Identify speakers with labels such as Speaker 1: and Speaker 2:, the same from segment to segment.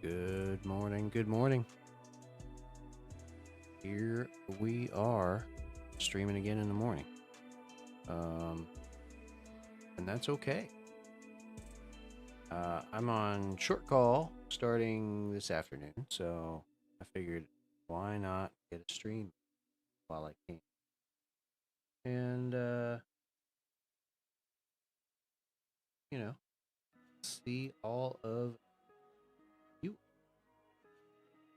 Speaker 1: Good morning. Good morning. Here we are streaming again in the morning. And that's okay. I'm on short call starting this afternoon, so I figured why not get a stream while I can. And, see all of you.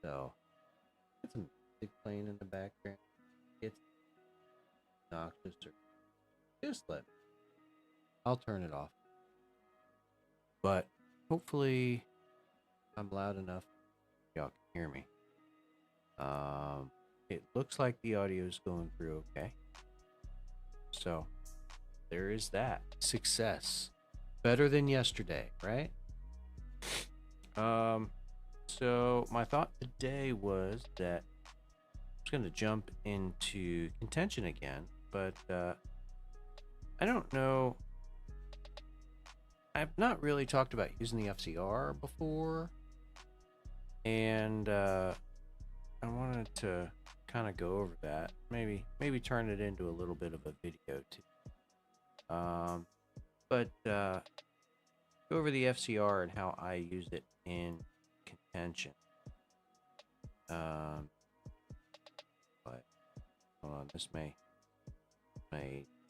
Speaker 1: So, get some music playing in the background. It's obnoxious or just let me. I'll turn it off. But hopefully I'm loud enough y'all can hear me. It looks like the audio is going through okay. So there is that. Success. Better than yesterday, right? So my thought today was that I was going to jump into contention again, but I don't know. I've not really talked about using the FCR before, and I wanted to kind of go over that. Maybe turn it into a little bit of a video too. But go over the FCR and how I use it in contention. But hold on, this may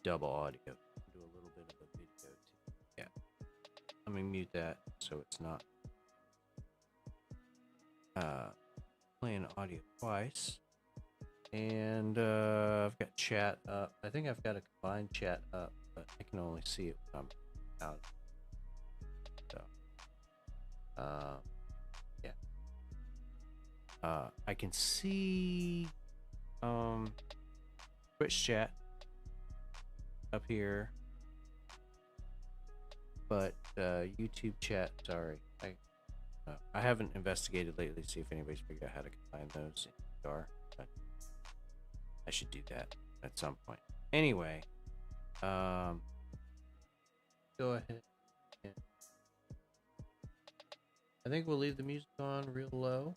Speaker 1: double audio. Do a little bit of a video too. Yeah. Let me mute that so it's not playing audio twice. And I've got chat up. I think I've got a combined chat up, but I can only see it when I'm out. So, yeah. I can see Twitch chat up here, but YouTube chat, sorry. I haven't investigated lately to see if anybody's figured out how to combine those in DR, but I should do that at some point. Anyway, go ahead. I think we'll leave the music on real low.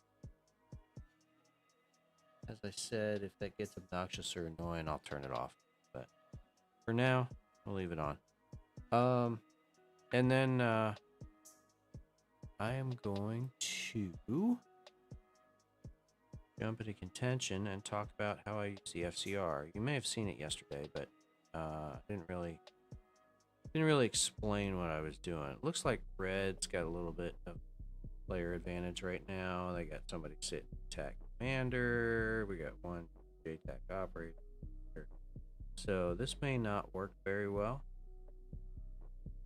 Speaker 1: As I said, if that gets obnoxious or annoying, I'll turn it off. But for now, we'll leave it on. And then I am going to jump into contention and talk about how I use the FCR. You may have seen it yesterday, but I didn't really explain what I was doing. It looks like Red's got a little bit of player advantage right now. They got somebody sitting TAC commander. We got one JTAC operator. So this may not work very well,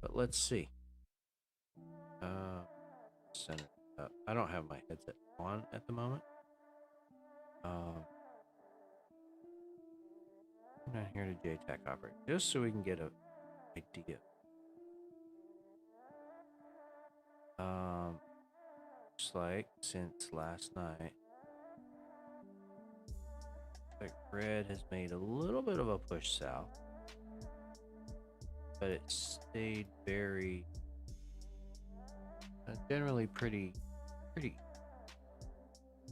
Speaker 1: but let's see. Center up. I don't have my headset on at the moment. I'm not here to JTAC operate, just so we can get an idea. Looks like since last night, like Red has made a little bit of a push south, but it stayed very generally pretty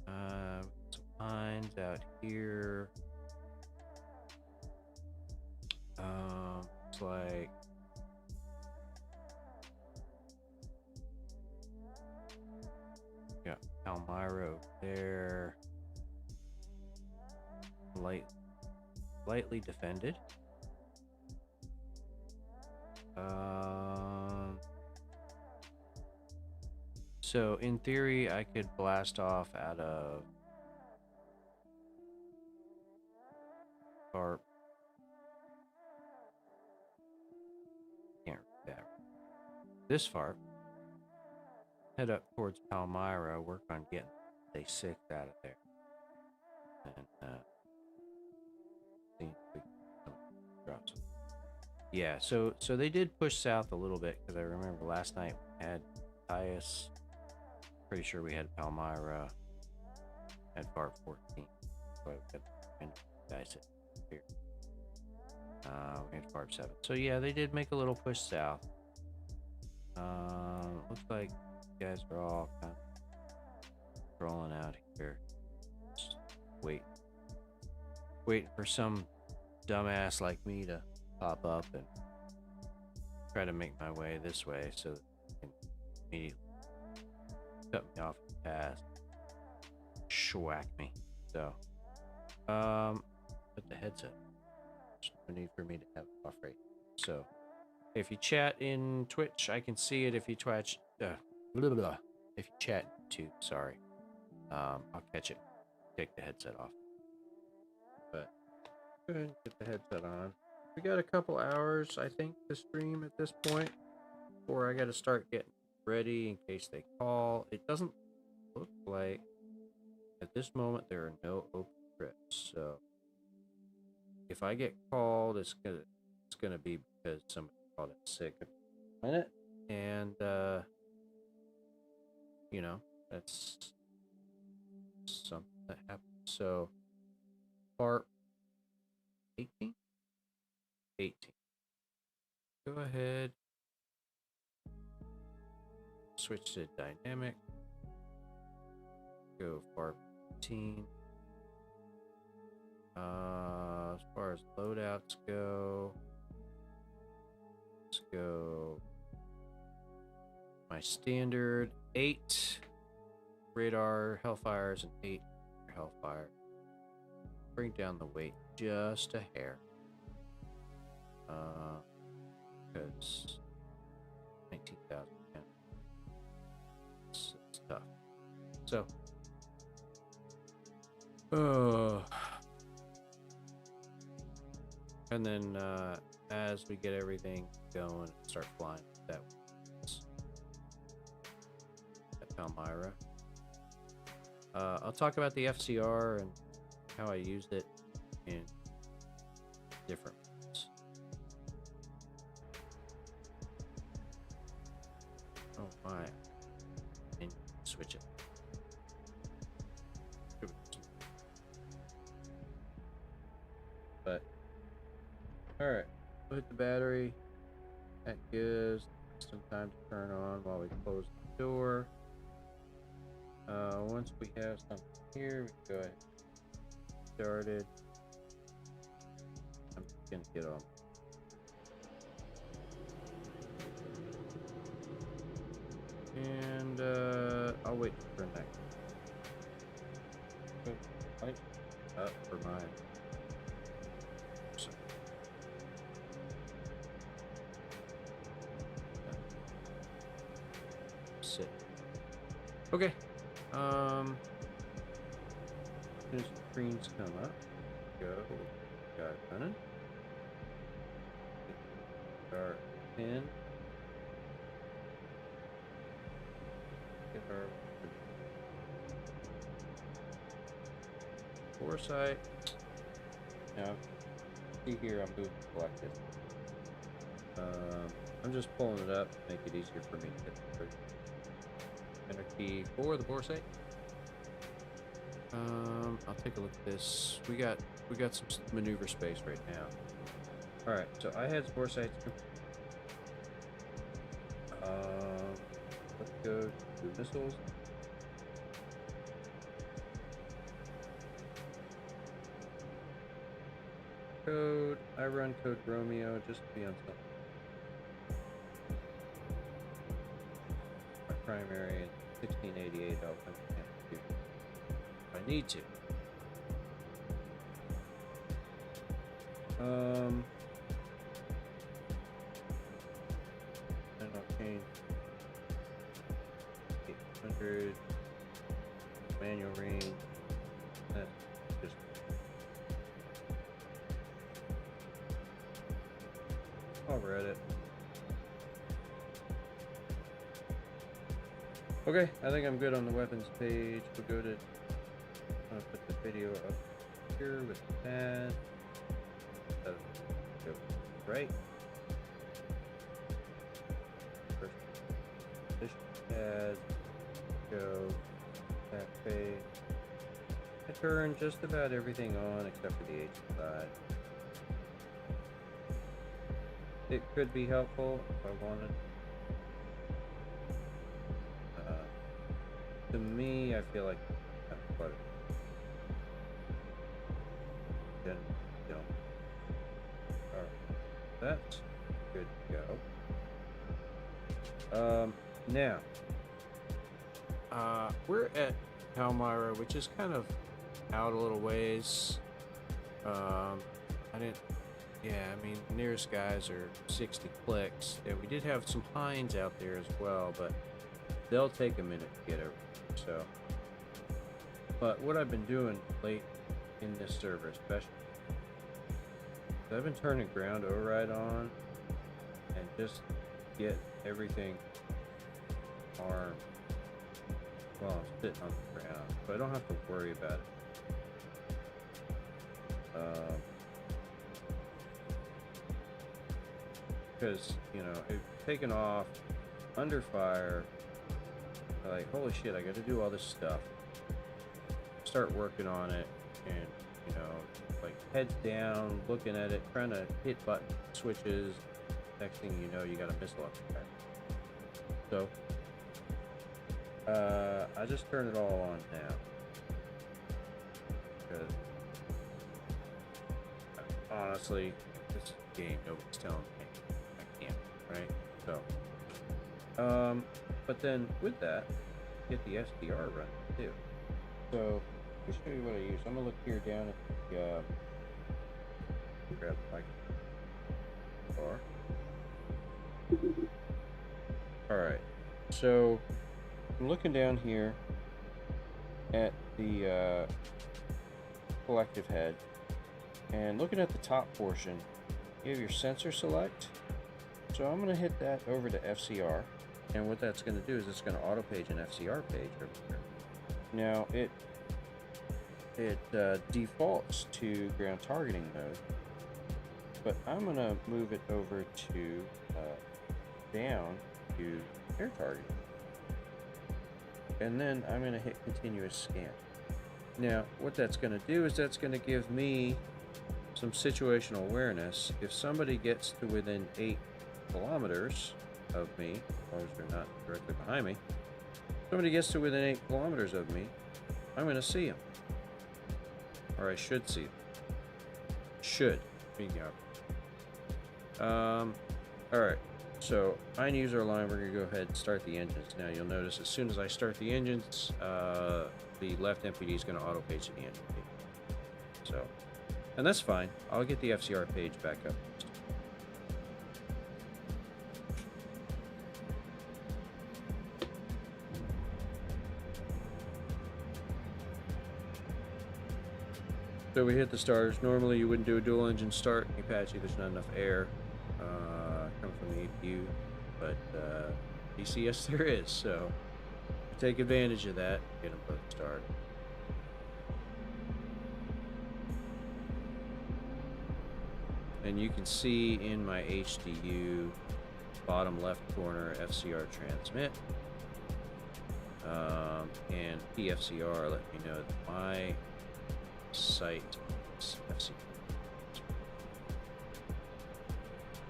Speaker 1: some pines out here. Looks like got Palmyra there, lightly defended. So in theory, I could blast off out of Farp. Can't read that. This Farp. Head up towards Palmyra. Work on getting day 6 out of there. And see if we can drop some. Yeah. So they did push south a little bit because I remember last night we had Tyus. Pretty sure we had Palmyra at Farp 14. So I've got guys here. We had Farp 7. So yeah, they did make a little push south. Looks like you guys are all kind of crawling out here. Just wait for some dumbass like me to pop up and try to make my way this way so that they can immediately cut me off the path, schwack me. So, put the headset. There's no need for me to have it off right. So, if you chat in Twitch, I can see it. If you twitch, if you chat in YouTube, sorry, I'll catch it. Take the headset off. But go ahead and get the headset on. We got a couple hours, I think, to stream at this point before I got to start getting ready in case they call. It doesn't look like at this moment there are no open trips. So if I get called, it's gonna be because somebody called in sick a minute, and you know, that's something that happens. So part 18. Go ahead. Switch to dynamic. Go FARP 18. As far as loadouts go, let's go my standard 8 radar Hellfires and 8 Hellfire. Bring down the weight just a hair. Because 19,000 it's tough. So, and then as we get everything going and start flying that at Palmyra, I'll talk about the FCR and how I used it in different ways. Oh my. And switch it. But alright, we'll hit the battery. That gives some time to turn on while we close the door. Once we have something here, we can go ahead and get started. I'm just gonna get on. And I'll wait for a next. Light up for mine. So. Sit. Okay. As soon as the screens come up, go. Got it running. Start pin. Get our foresight. Now, see here, I'm moving selected. I'm just pulling it up to make it easier for me to get the enter key for the foresight. I'll take a look at this. We got some maneuver space right now. All right, so I had foresight. Let's go to missiles. Code. I run code Romeo just to be on something. My primary is 1688. I'll come to if I need to. And I'll change 800 manual range. That's just I'll read it. Okay, I think I'm good on the weapons page. We'll go to. I'm gonna put the video up here with the pad. Go right. First position pad. Go that page. I turn just about everything on except for the H side. It could be helpful if I wanted. To me, I feel like kind of cluttered. Then don't. Alright. That's good to go. Now we're at Palmyra, which is kind of out a little ways. I mean, nearest guys are 60 clicks. Yeah, we did have some hinds out there as well, but they'll take a minute to get over. So, but what I've been doing late in this server, especially, I've been turning ground override on and just get everything armed while I'm sitting on the ground, so I don't have to worry about it. Because, you know, if taken off under fire, like, holy shit, I got to do all this stuff. Start working on it, and, you know, like, head down, looking at it, trying to hit button switches. Next thing you know, you got a missile up your back. So, I just turn it all on now. Because, honestly, this game, nobody's telling me I can't, right? So, but then with that, get the SDR running too. So, let me show you what I use. I'm gonna look here down at the, grab the bar. Alright, so I'm looking down here at the collective head, and looking at the top portion, you have your sensor select. So I'm going to hit that over to FCR, and what that's going to do is it's going to auto page an FCR page over here. Now it defaults to ground targeting mode, but I'm going to move it over to down to air targeting, and then I'm going to hit continuous scan. Now what that's going to do is that's going to give me some situational awareness. If somebody gets to within 8 kilometers of me, as long as they're not directly behind me, somebody gets to within 8 kilometers of me, I'm going to see them, or I should see them. Should. Alright, so I use our line. We're going to go ahead and start the engines. Now you'll notice as soon as I start the engines, the left MPD is going to auto page to the engine page. So, and that's fine. I'll get the FCR page back up. So we hit the starters. Normally you wouldn't do a dual engine start in Apache. There's not enough air coming from the APU, but DCS there is. So take advantage of that. Get them both started. And you can see in my HDU bottom left corner FCR transmit, and PFCR let me know that my site is FCR.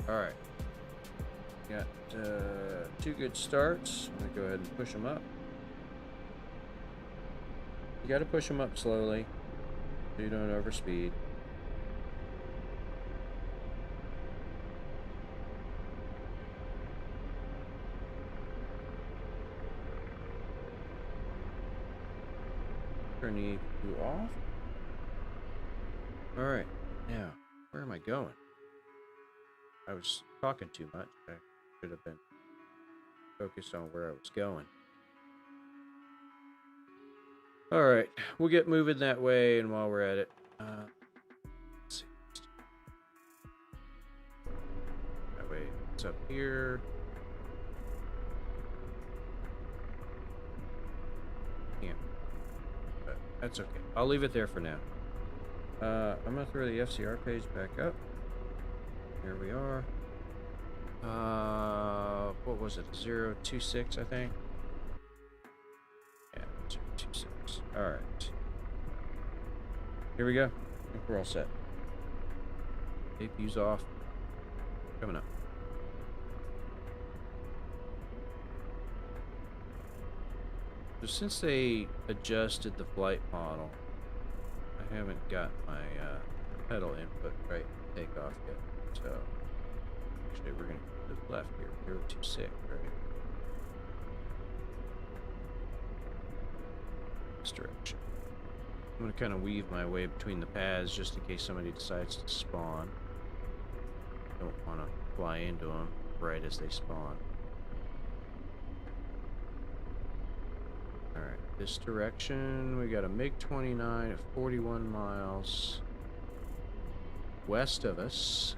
Speaker 1: Alright, got 2 good starts. I'm going to go ahead and push them up. You got to push them up slowly so you don't overspeed. Turn the APU off. Alright, now, where am I going? I was talking too much. I should have been focused on where I was going. Alright, we'll get moving that way, and while we're at it, let's see. That way, it's up here. Yeah. That's okay. I'll leave it there for now. I'm going to throw the FCR page back up. Here we are. What was it? 026, I think. Yeah, 026. Alright. Here we go. I think we're all set. APU's off. Coming up. So since they adjusted the flight model, I haven't got my pedal input right to take off yet. So actually we're going to go to the left here, 026, right? This direction. I'm going to kind of weave my way between the paths just in case somebody decides to spawn. Don't want to fly into them right as they spawn. Alright, this direction, we got a MiG-29 at 41 miles west of us.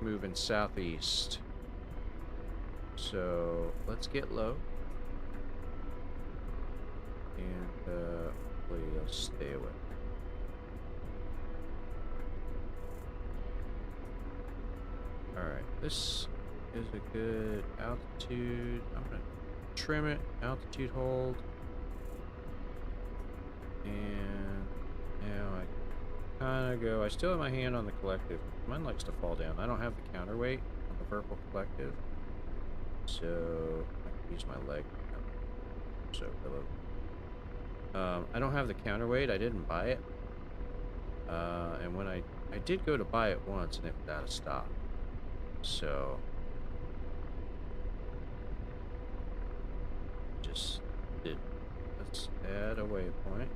Speaker 1: Moving southeast. So, let's get low. And, hopefully they'll stay away. Alright, this is a good altitude. I'm going to trim it, altitude hold. And now I kind of go, I still have my hand on the collective. Mine likes to fall down. I don't have the counterweight on the vertical collective. So I can use my leg. So I don't have the counterweight. I didn't buy it. And when I did go to buy it once and it was out of stock. So just did. Let's add a waypoint.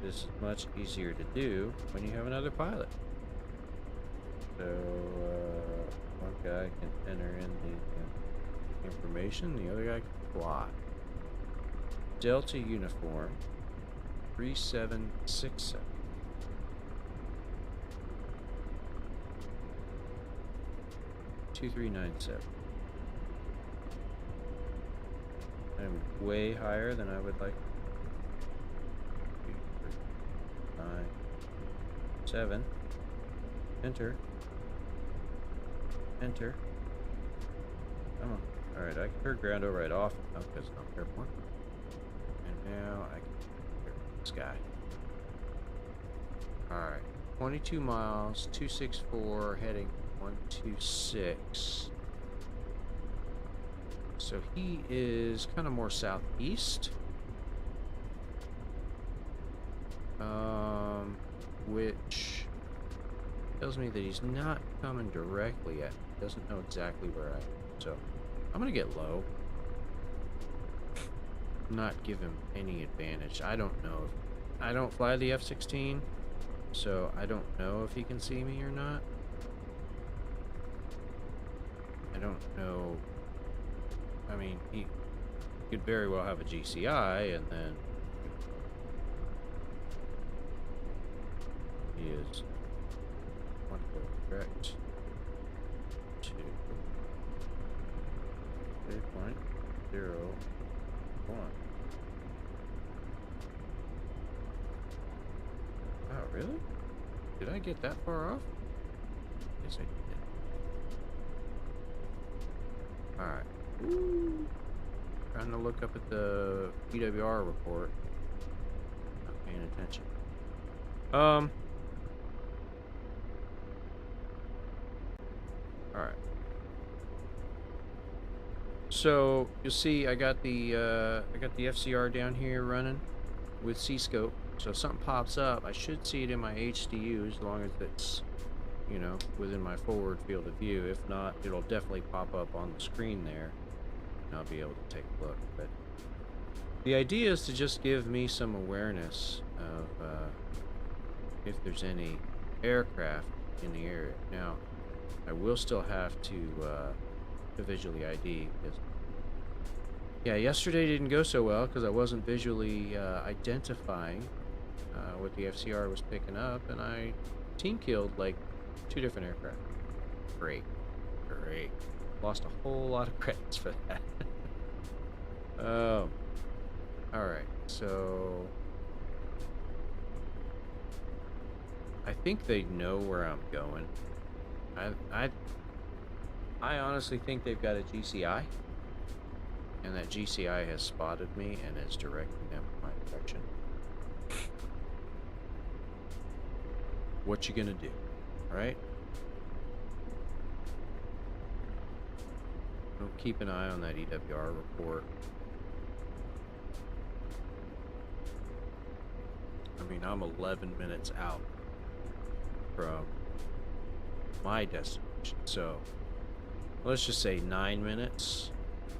Speaker 1: This is much easier to do when you have another pilot. So one guy can enter in the information, the other guy can fly. Delta uniform 3767. I'm way higher than I would like. 9, 7. Enter. Enter. Come on. Alright, I can turn ground over right off now because I'm airborne. And now I can hear this guy. Alright. 22 miles, 264, heading 126. So he is kind of more southeast. Which tells me that he's not coming directly at me. Doesn't know exactly where I am. So I'm gonna get low. Not give him any advantage. I don't know. I don't fly the F-16, so I don't know if he can see me or not. I don't know. I mean, he could very well have a GCI, and then he is one correct to 3.01. Wow, really? Did I get that far off? Yes, I did. Alright. Trying to look up at the PWR report. Not paying attention. Alright. So you'll see I got the FCR down here running with C-scope. So if something pops up, I should see it in my HDU as long as it's, you know, within my forward field of view. If not, it'll definitely pop up on the screen there, and I'll be able to take a look. But the idea is to just give me some awareness of if there's any aircraft in the area. Now, I will still have to visually ID. Because, yeah, yesterday didn't go so well because I wasn't visually identifying what the FCR was picking up, and I team killed like 2 different aircraft. Great. Lost a whole lot of credits for that. Oh. Alright, so I think they know where I'm going. I honestly think they've got a GCI, and that GCI has spotted me and is directing them in my direction. What you gonna do, right? We'll keep an eye on that EWR report. I mean, I'm 11 minutes out from my destination, so let's just say 9 minutes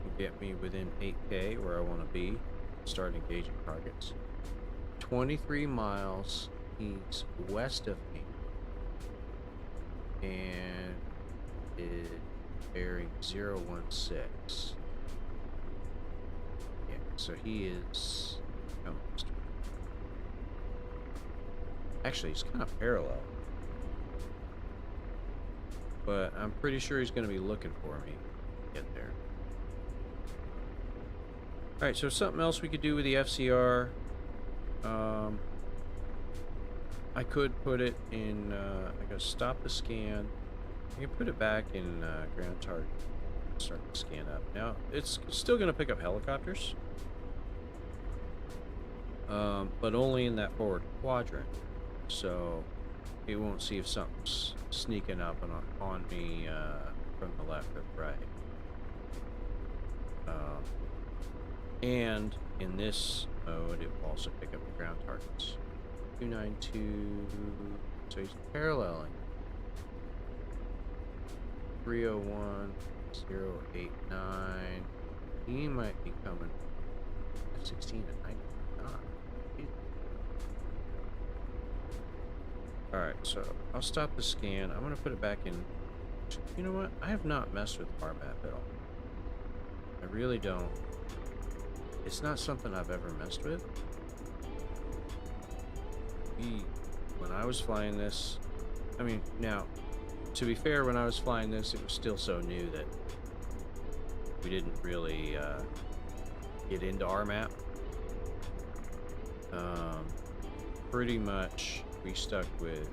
Speaker 1: will get me within 8K where I want to be. Start engaging targets. 23 miles east west of me, and is bearing 016. Yeah, so he is almost. Actually, he's kind of parallel, but I'm pretty sure he's going to be looking for me to get there. All right, so something else we could do with the FCR. I could put it in, I gotta stop the scan. I can put it back in ground target. Start the scan up. Now, it's still gonna pick up helicopters. But only in that forward quadrant. So, it won't see if something's sneaking up on me from the left or the right. And in this mode, it will also pick up the ground targets. 292, so he's paralleling. 301, 089. He might be coming. F16 at 99. Alright, so I'll stop the scan. I'm going to put it back in. You know what? I have not messed with RMAP at all. I really don't. It's not something I've ever messed with. When I was flying this, I mean, now, to be fair, when I was flying this, it was still so new that we didn't really get into RMAP. Pretty much, we stuck with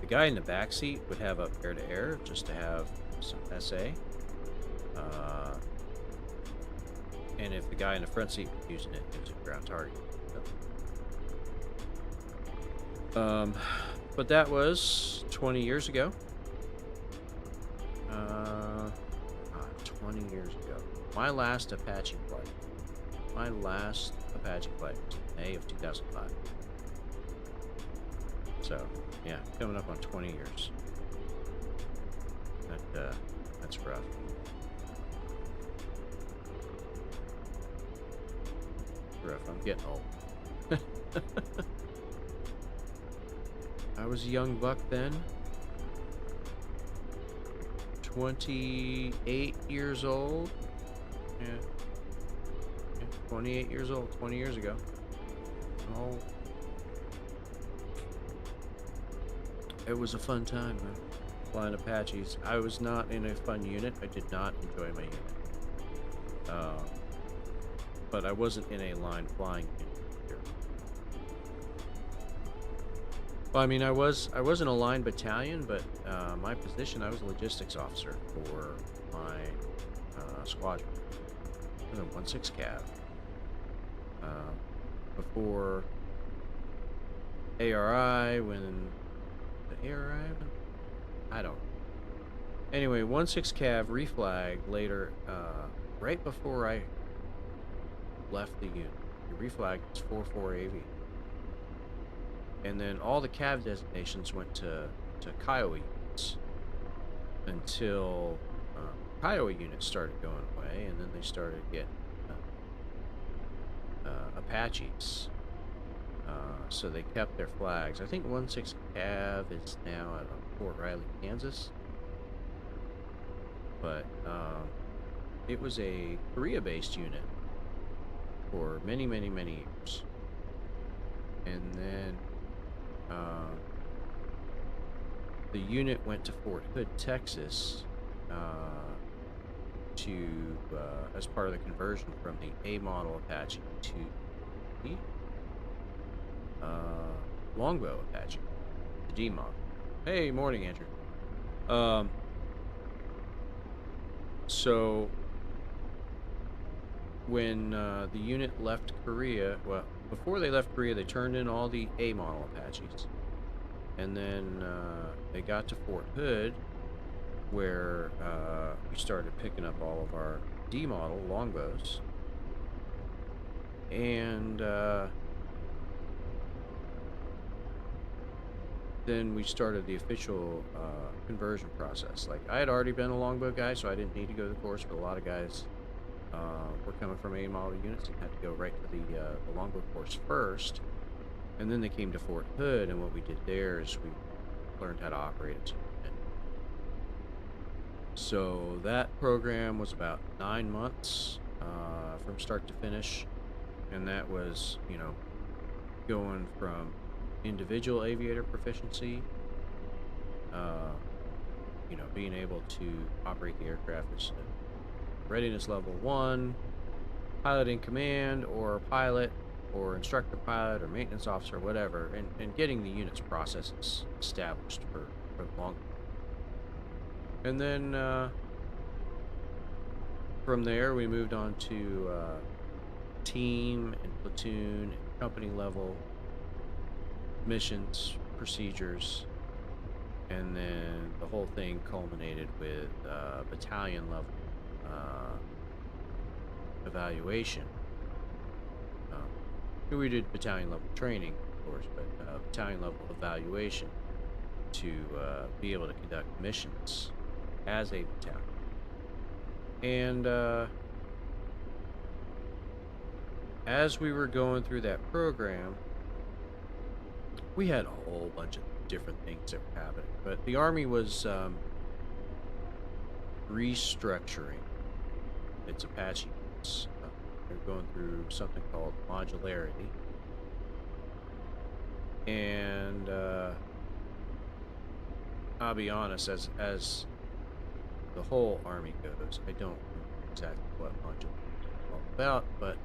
Speaker 1: the guy in the back seat would have up air-to-air just to have some SA. And if the guy in the front seat was using it, it was a ground target. But that was 20 years ago. 20 years ago. My last Apache flight. My last Apache flight was May of 2005. So, yeah, coming up on 20 years. That's rough. Rough. I'm getting old. I was a young buck then. 28 years old. Yeah. 28 years old, 20 years ago. Oh. It was a fun time, man. Flying Apaches. I was not in a fun unit. I did not enjoy my unit. But I wasn't in a line flying unit. Well, I mean, I was in a line battalion, but my position, I was a logistics officer for my squadron. I was a 16 Cav. Before ARI, when the ARI, I don't. Anyway, 16 Cav reflag later, right before I left the unit. The reflag was 44 AV. And then all the Cav designations went to Kiowa units until Kiowa units started going away, and then they started getting Apaches. So they kept their flags. I think 16 Cav is now at Fort Riley, Kansas. But it was a Korea-based unit for many, many, many years. And then the unit went to Fort Hood, Texas, as part of the conversion from the A model Apache to the Longbow Apache, the D model. Hey, morning, Andrew. So when the unit left Korea, well, before they left Korea, they turned in all the A model Apaches, and then they got to Fort Hood, where we started picking up all of our D model longbows, and then we started the official conversion process. Like, I had already been a longbow guy, so I didn't need to go to the course, but a lot of guys were coming from A model units and had to go right to the longbow course first, and then they came to Fort Hood, and what we did there is we learned how to operate it. So that program was about 9 months from start to finish, and that was, you know, going from individual aviator proficiency, you know, being able to operate the aircraft as readiness level 1, pilot in command, or pilot, or instructor pilot, or maintenance officer, whatever, and getting the unit's processes established for the long. And then from there we moved on to team and platoon and company level missions, procedures, and then the whole thing culminated with battalion level evaluation. We did battalion level training, of course, but battalion level evaluation to be able to conduct missions as a battalion. And as we were going through that program, we had a whole bunch of different things that were happening, but the Army was restructuring its Apache units. They're going through something called modularity, and I'll be honest, as the whole Army goes, I don't know exactly what modularity is all about, but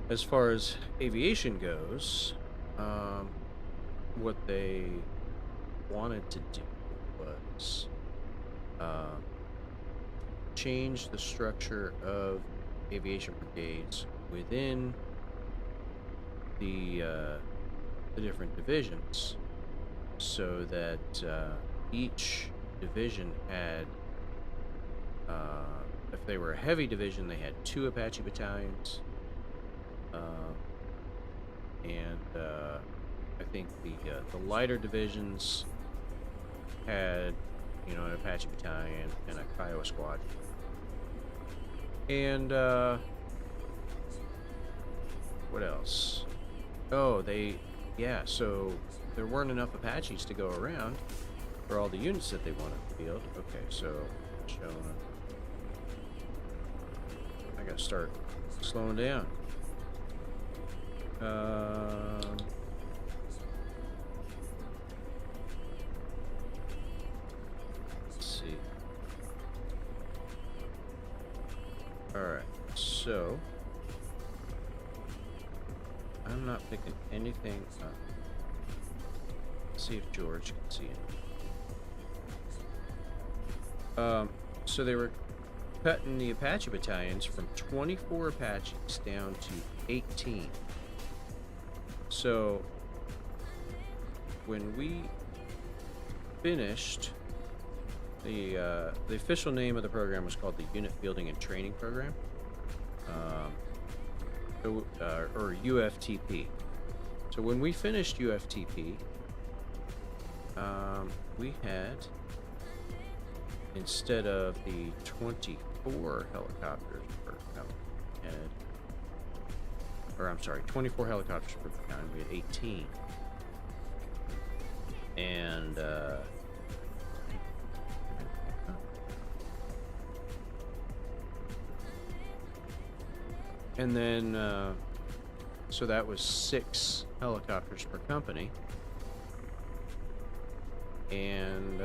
Speaker 1: as far as aviation goes, what they wanted to do was change the structure of aviation brigades within the different divisions, so that each division had, if they were a heavy division, they had 2 Apache battalions, and I think the lighter divisions had, you know, an Apache battalion and a Kiowa squadron. And what else? Oh, so there weren't enough Apaches to go around for all the units that they wanted to field. Okay, so showing. I gotta start slowing down. Let's see. Alright, so I'm not picking anything up. Let's see if George can see it. So they were cutting the Apache battalions from 24 Apaches down to 18. So when we finished, the official name of the program was called the Unit Fielding and Training Program, or UFTP. So when we finished UFTP, we had, instead of the 24 helicopters per company, or I'm sorry, 24 helicopters per battalion, we had 18. And then, so that was 6 helicopters per company. And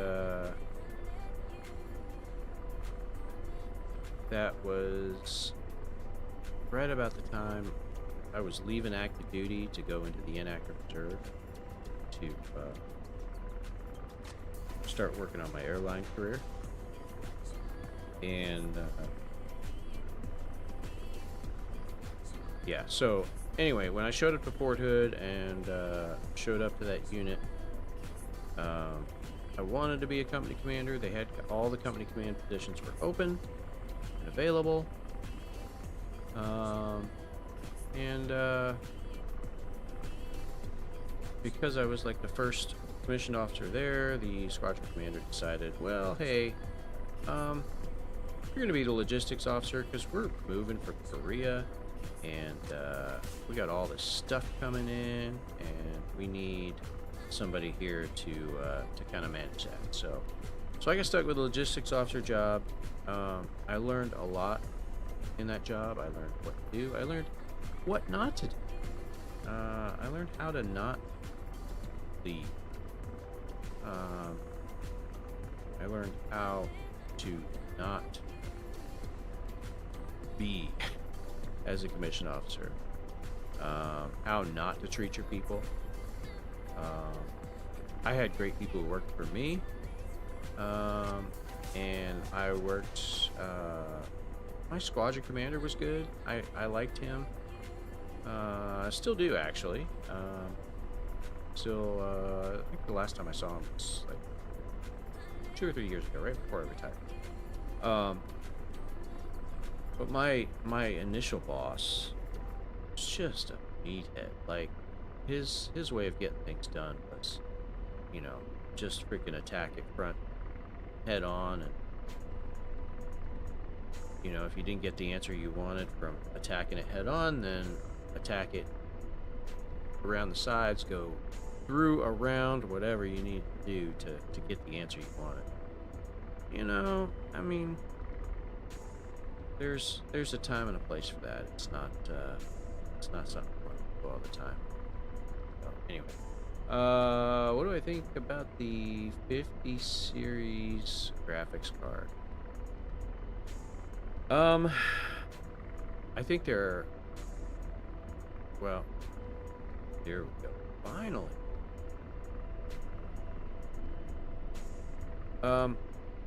Speaker 1: that was right about the time I was leaving active duty to go into the inactive reserve to start working on my airline career. And yeah, so anyway, when I showed up to Fort Hood and showed up to that unit, I wanted to be a company commander. They had all the company command positions were open and available. Because I was like the first commissioned officer there, the squadron commander decided, well, hey, you're going to be the logistics officer because we're moving for Korea, and we got all this stuff coming in, and we need somebody here to kind of manage that. So I got stuck with the logistics officer job. I learned a lot in that job. I learned what to do. I learned what not to do. I learned how to not lead. I learned how to not be as a commissioned officer. How not to treat your people. I had great people who worked for me. And I worked, my squadron commander was good. I liked him. I still do, actually. I think the last time I saw him was like 2 or 3 years ago, right before I retired. But my initial boss was just a meathead. Like, his way of getting things done was, you know, just freaking attack it front head on, and you know, if you didn't get the answer you wanted from attacking it head on, then attack it around the sides, go through, around, whatever you need to do to get the answer you wanted. You know, I mean, there's a time and a place for that. It's not something you want to do all the time. So anyway, what do I think about the 50 series graphics card? I think they're, well, here we go. Finally.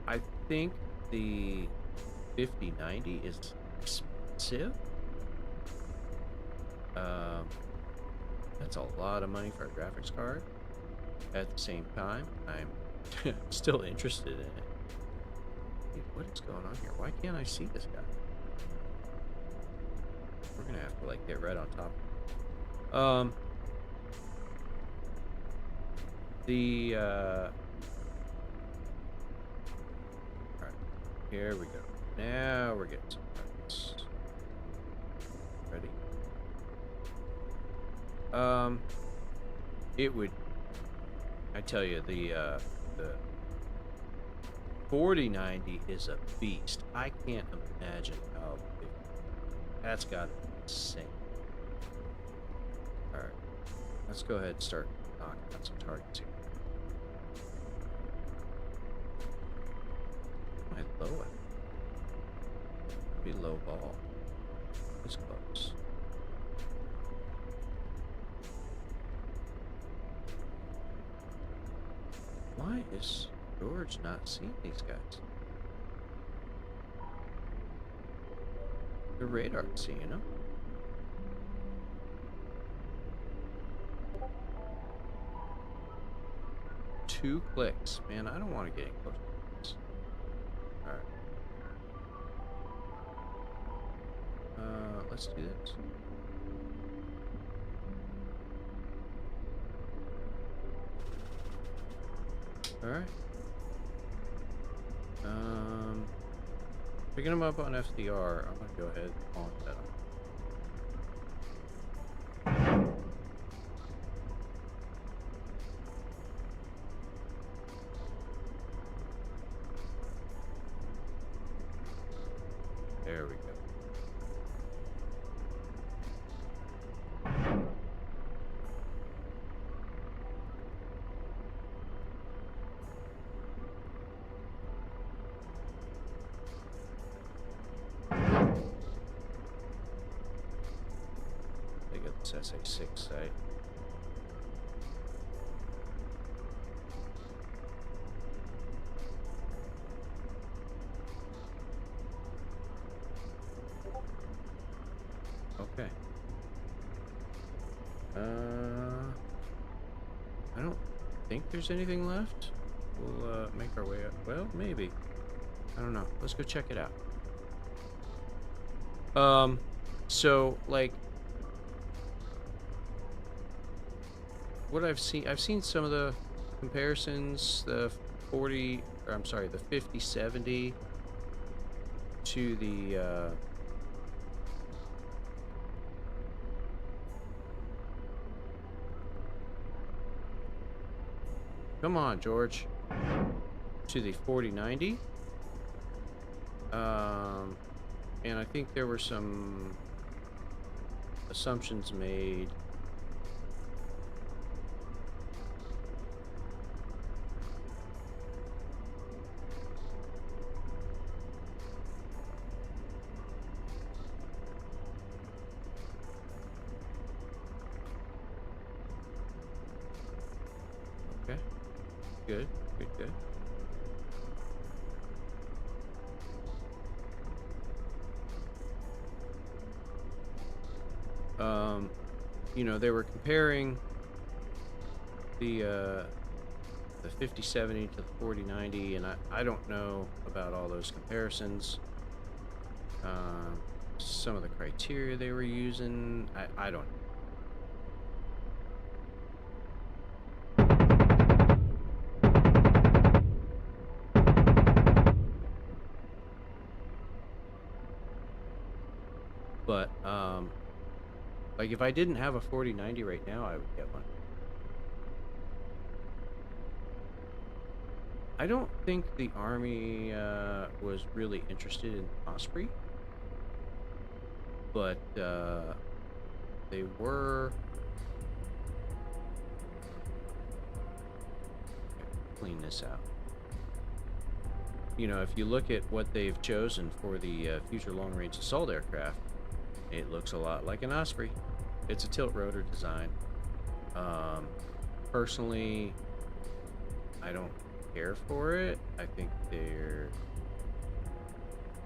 Speaker 1: I think the 5090 is expensive. That's a lot of money for a graphics card. At the same time, I'm still interested in it. Dude, what is going on here? Why can't I see this guy? We're gonna have to like get right on top. Alright, here we go. Now we're getting some targets. Ready? It would, I tell you, the 4090 is a beast. I can't imagine how big. That's got to be insane. Alright, let's go ahead and start knocking out some targets here. My low at? Be low ball. It's close. Why is George not seeing these guys? The radar seeing them. Two clicks. Man, I don't want to get in close to this. Alright. Let's do this. Alright. Picking them up on FDR, I'm gonna go ahead and launch that on. There we go. SA6 site. Okay. I don't think there's anything left. we'll make our way up. Well, maybe. I don't know. Let's go check it out. So, like, what I've seen some of the comparisons, the 40, or I'm sorry, the 5070 to the, come on, George, to the 4090. And I think there were some assumptions made. Okay. Good. Good. Good. You know, they were comparing the 5070 to the 4090, and I don't know about all those comparisons. Some of the criteria they were using, I don't know. But like, if I didn't have a 4090 right now, I would get one. I don't think the Army was really interested in Osprey, but they were. Clean this out. You know, if you look at what they've chosen for the future long-range assault aircraft, it looks a lot like an Osprey. It's a tilt rotor design. Personally, I don't care for it. I think they're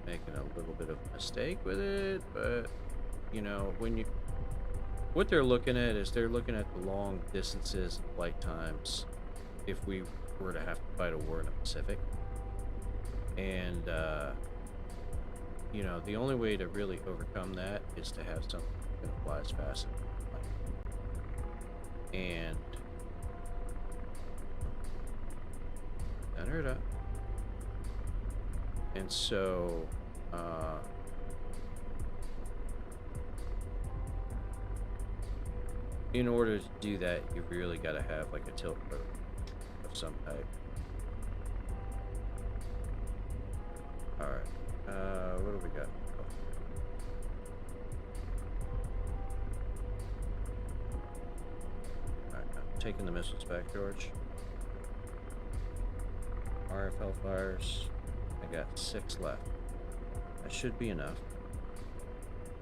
Speaker 1: making a little bit of a mistake with it, but you know, what they're looking at is they're looking at the long distances and flight times if we were to have to fight a war in the Pacific. And you know, the only way to really overcome that is to have something that flies fast and center it up. And so in order to do that, you really got to have like a tilt rotor of some type. All right, what do we got? All right, I'm taking the missiles back, George. RFL fires. I got 6 left. That should be enough.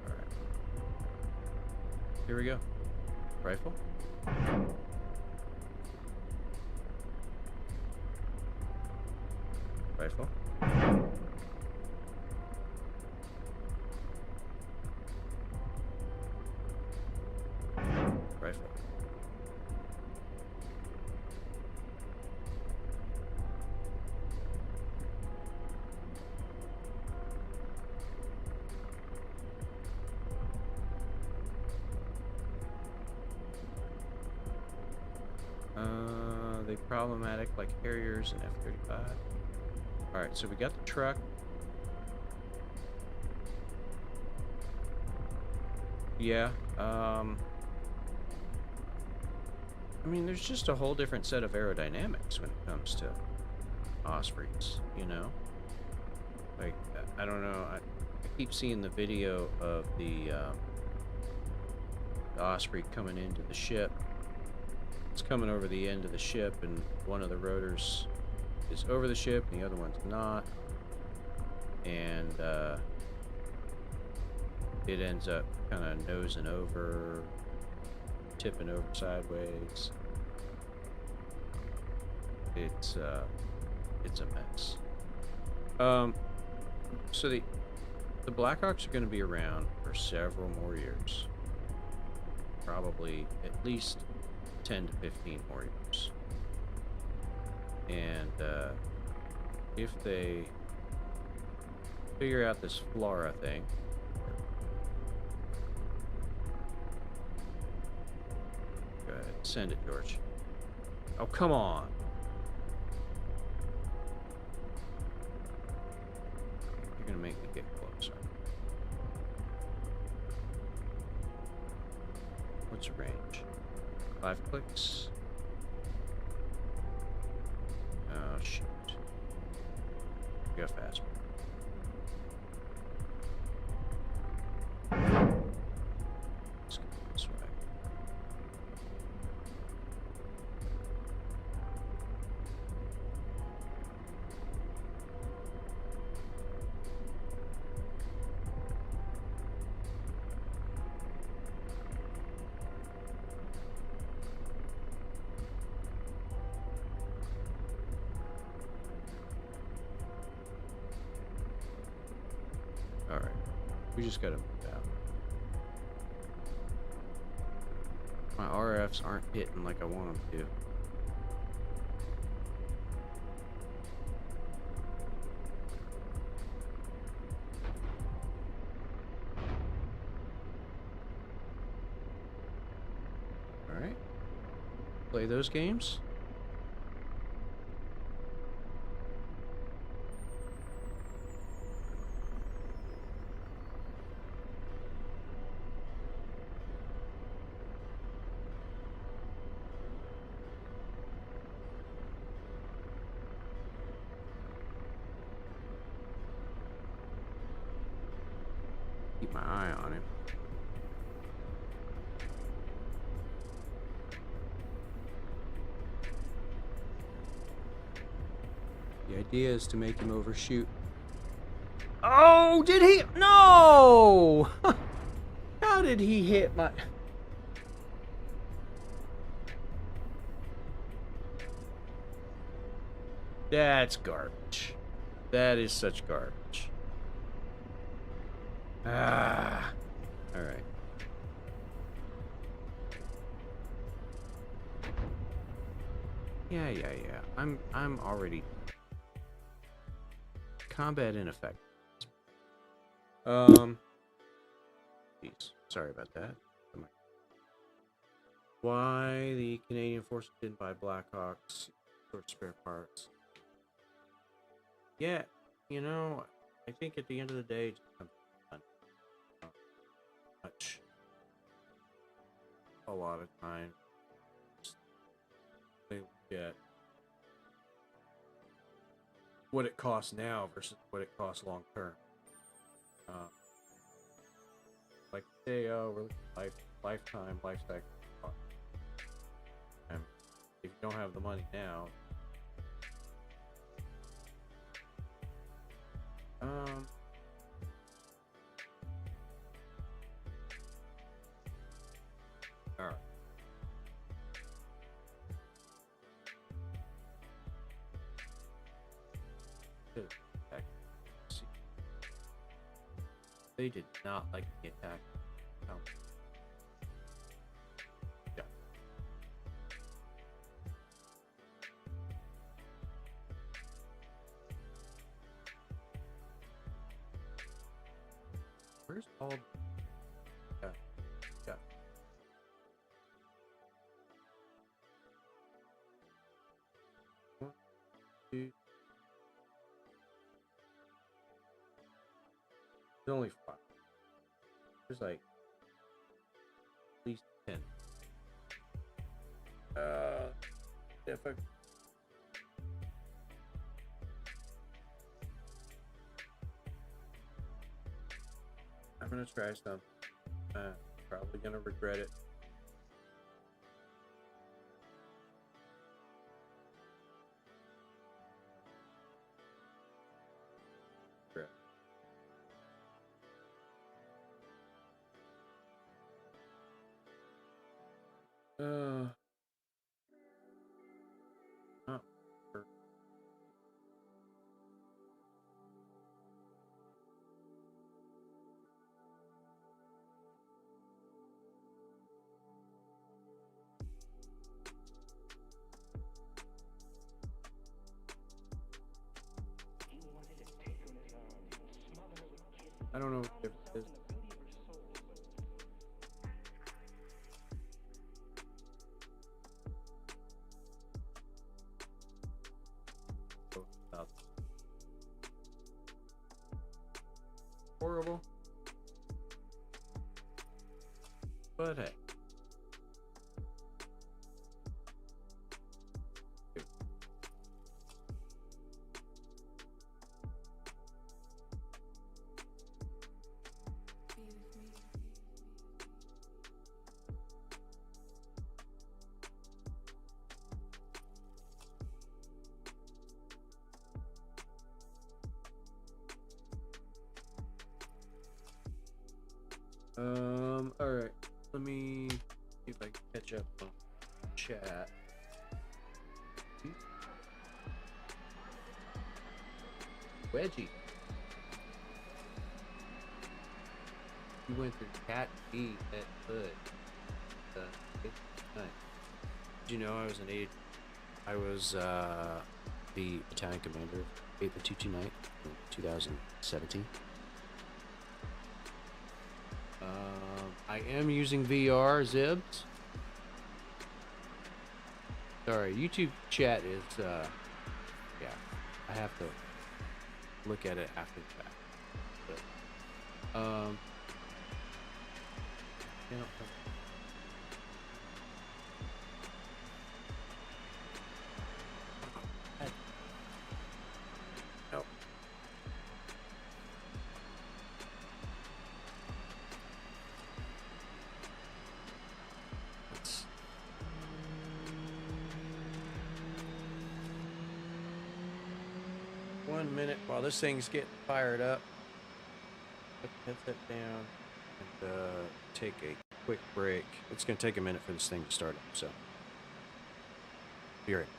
Speaker 1: All right. Here we go. Rifle. Rifle. Rifle. They problematic like Harriers and F-35. Alright, so we got the truck. Yeah, I mean, there's just a whole different set of aerodynamics when it comes to Ospreys, you know? Like, I don't know, I keep seeing the video of the Osprey coming into the ship. It's coming over the end of the ship, and one of the rotors is over the ship, and the other one's not. And it ends up kind of nosing over, tipping over sideways. It's a mess. So the Blackhawks are going to be around for several more years. Probably at least 10 to 15 more years. and if they figure out this Flora thing. Go ahead, send it, George. Oh, come on. You're gonna make me get closer. What's the range? 5 clicks? Oh, shoot. Go fast. Let's go this way. Alright. We just gotta move out. My RFs aren't hitting like I want them to. Alright. Play those games. Keep my eye on him. The idea is to make him overshoot. Oh, did he? No! How did he hit my... That's garbage. That is such garbage. Ah. All right. Yeah. I'm already combat in effect. Jeez. Sorry about that. Why the Canadian forces didn't buy Blackhawks for spare parts? Yeah, you know, I think at the end of the day, it just comes down to much. A lot of time. They get what it costs now versus what it costs long term. Like say, oh, we're looking lifetime life cycle cost. And if you don't have the money now, all right. They did not like the attack. No. Yeah. Where's all the... Yeah. Yeah. One, two. There's only 5. There's like at least 10. If I... I'm gonna try some. Probably gonna regret it. Oh. I don't know what the difference is. Horrible. But hey. All right. Let me see if I can catch up on chat. Wedgie. You went through Cat B at Hood. Nice. Did you know I was an aide? I was the battalion commander of 8th Infantry Night in 2017. I am using VR, Zibs. Sorry, YouTube chat is, yeah, I have to look at it after the fact. But, you know, nope. Let's 1 minute while this thing's getting fired up. Put the headset down and take a quick break. It's going to take a minute for this thing to start up, so be right back.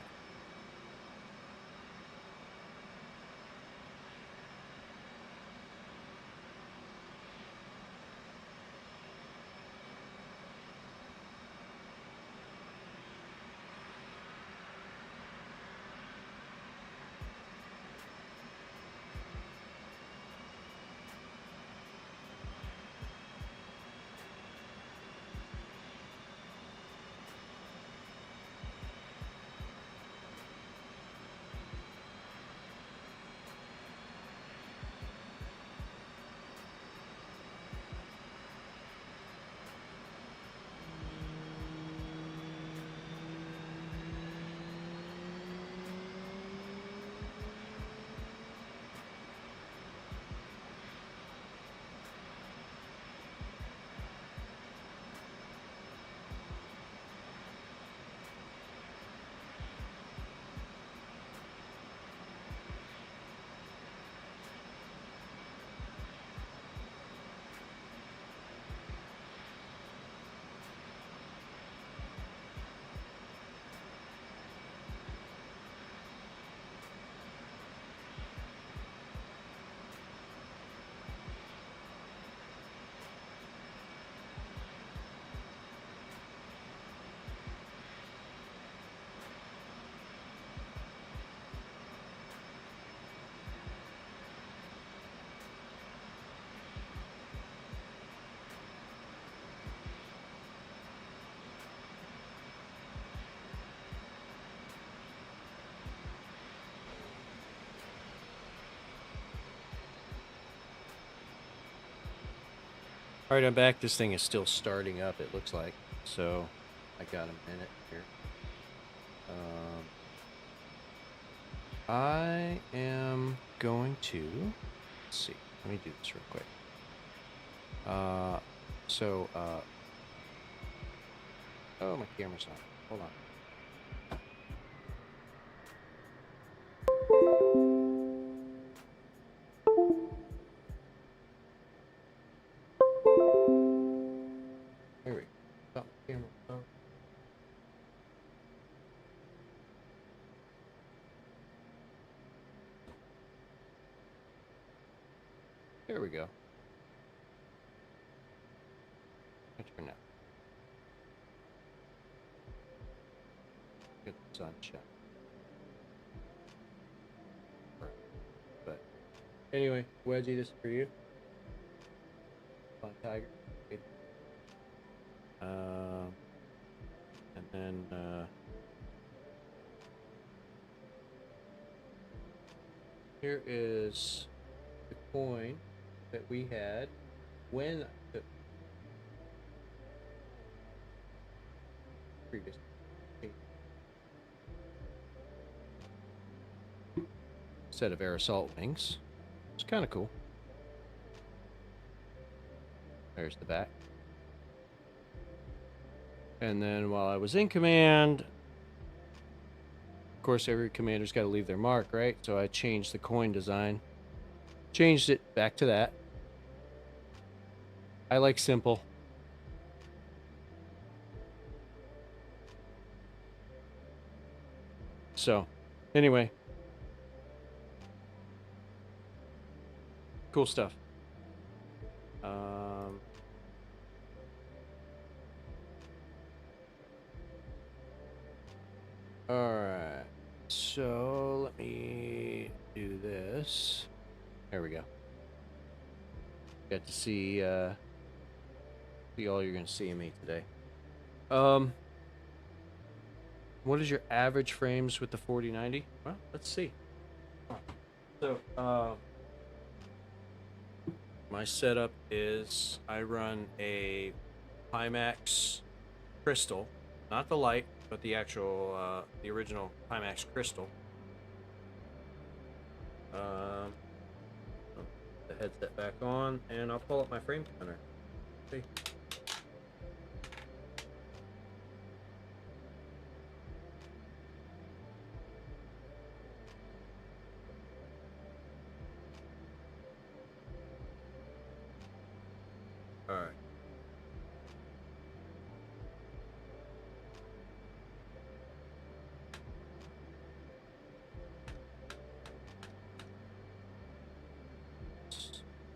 Speaker 1: All right, I'm back. This thing is still starting up, it looks like. So I got a minute here. I am going to, let's see, let me do this real quick. Oh, my camera's on. Hold on. There we go. Got my camera on. There we go. I turn that. Get the sunshine. But anyway, Wedgie, this is for you. Tiger. And then here is the coin that we had when the previous set of air assault wings. It's kind of cool. There's the back. And then while I was in command, of course, every commander's got to leave their mark, right? So I changed the coin design. Changed it back to that. I like simple. So, anyway. Cool stuff. Alright. So, let me do this. There we go. Got to see all you're going to see of me today. What is your average frames with the 4090? Well, let's see. So, my setup is I run a Pimax Crystal, not the light, but the actual, the original Pimax Crystal. The headset back on, and I'll pull up my frame counter. See. All right.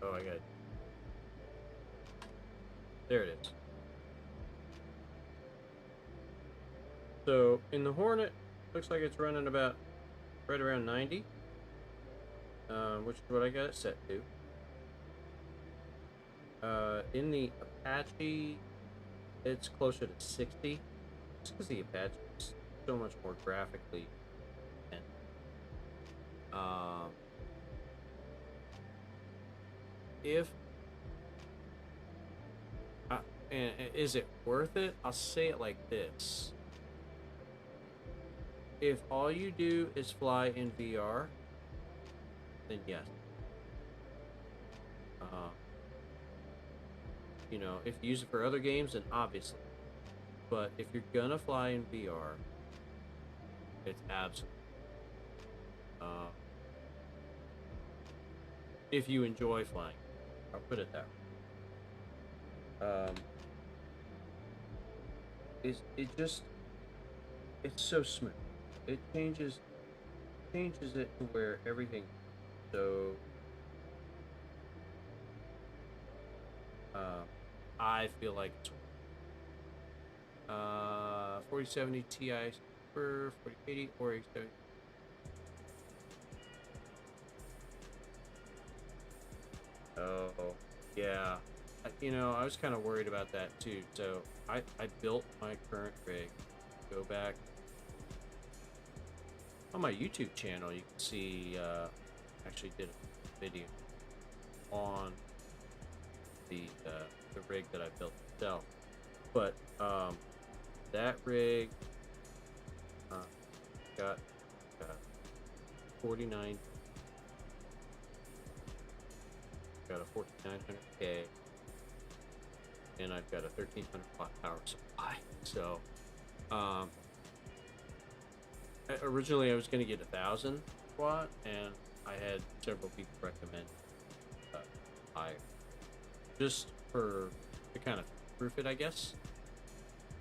Speaker 1: Oh, I got it. There it is. So in the Hornet, looks like it's running about right around 90, which is what I got it set to. In the Apache, it's closer to 60. Just because the Apache is so much more graphically. And is it worth it? I'll say it like this. If all you do is fly in VR, then yes. You know, if you use it for other games, then obviously. But if you're gonna fly in VR, it's absolutely. If you enjoy flying, I'll put it that way. It's so smooth. It changes it to where everything. So I feel like it's 4070 Ti Super, 4080 or 870. Oh, yeah. You know, I was kind of worried about that too. So I built my current rig. Go back on my YouTube channel. You can see, actually did a video on the rig that I built myself. But that rig got 49. Got a 4900K, and I've got a 1300 watt power supply. So, originally I was going to get 1000 watt, and I had several people recommend higher, just for to kind of proof it, I guess.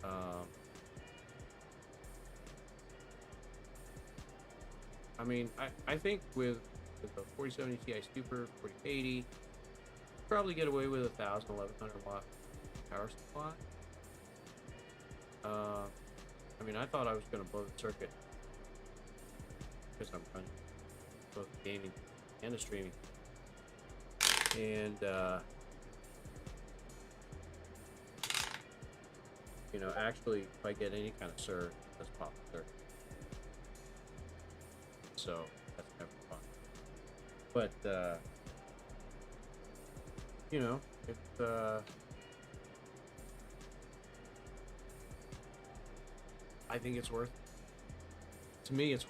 Speaker 1: I mean, I think with the 4070 Ti Super, 4080. Probably get away with 1,000, 1,100 watt power supply. I mean, I thought I was going to blow the circuit because I'm running both gaming and the streaming. And You know, actually, if I get any kind of surge, let's pop the surge. So that's never fun. But you know, it's I think it's worth it. To me, it's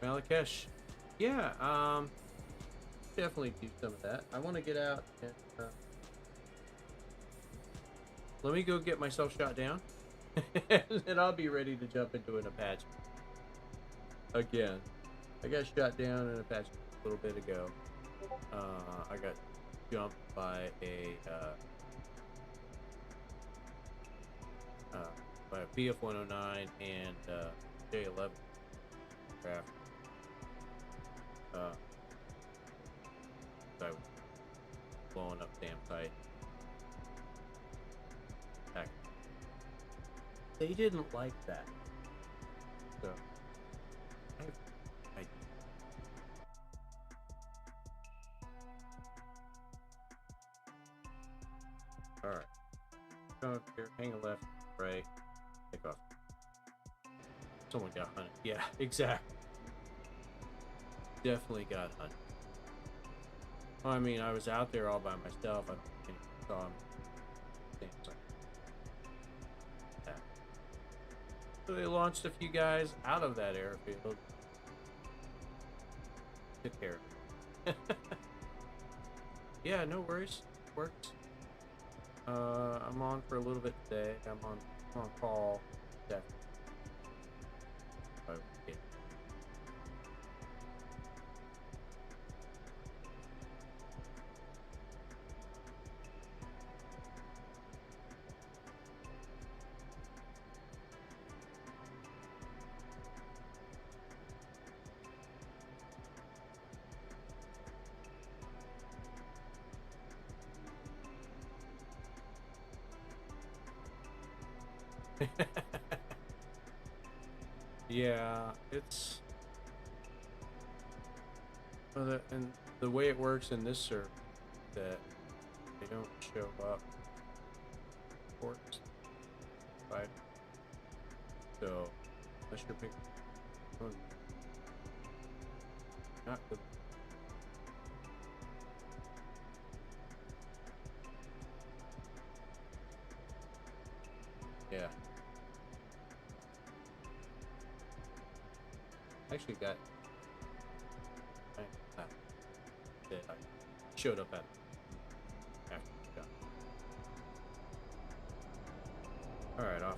Speaker 1: Malakesh. Yeah, definitely do some of that. I want to get out and let me go get myself shot down, and then I'll be ready to jump into an Apache again. I got shot down in an Apache a little bit ago. I got jumped by a BF-109 and J-11 craft. I was blowing up damn tight. They didn't like that, so I all right. Go up here, hang a left, right, take off. Someone got hunted. Yeah, exactly. Definitely got hunted. Well, I mean, I was out there all by myself. I saw him. So they launched a few guys out of that airfield. Took care of it. Yeah, no worries. Works. I'm on for a little bit today. I'm on call. Definitely. Yeah, it's and the way it works in this server that they don't show up ports, right? So unless you're picking not good. Yeah. Actually got that I showed up at after the gun. Alright, off.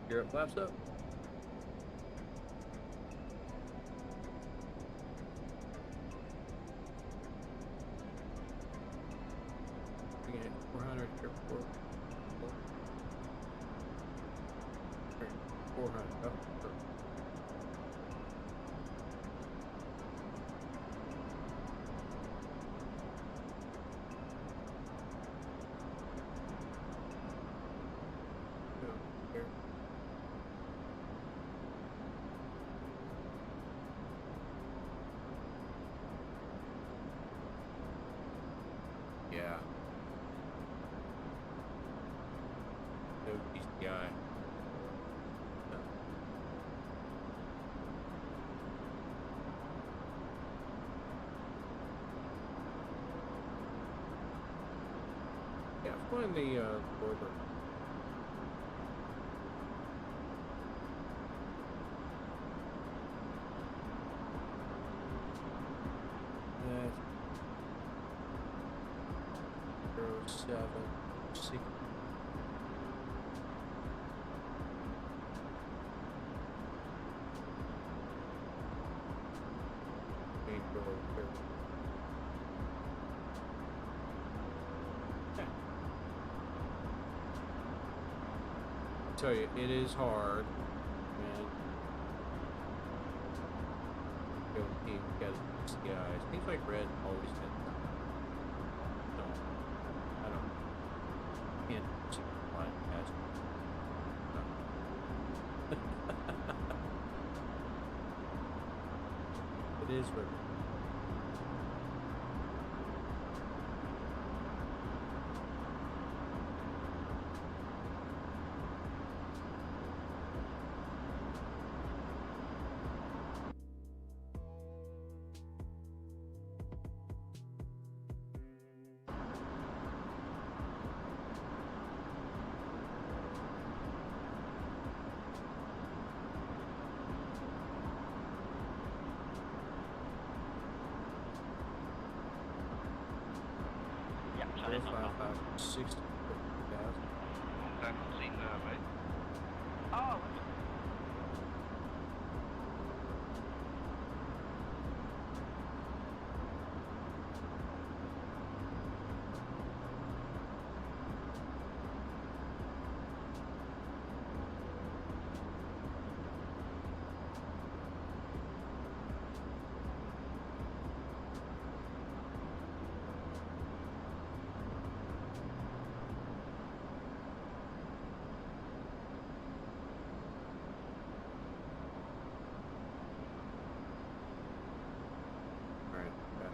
Speaker 1: Gear up, flaps up. Yeah. No PCI. Yeah, find the border. That's 07 6. I tell you, it is hard, man. Go team together with these guys. Seems like Red always did. So, I don't know. It is what.
Speaker 2: Yeah, so it's not
Speaker 1: 60,000.
Speaker 3: I haven't seen that, mate.
Speaker 2: Oh,
Speaker 1: All right. Okay.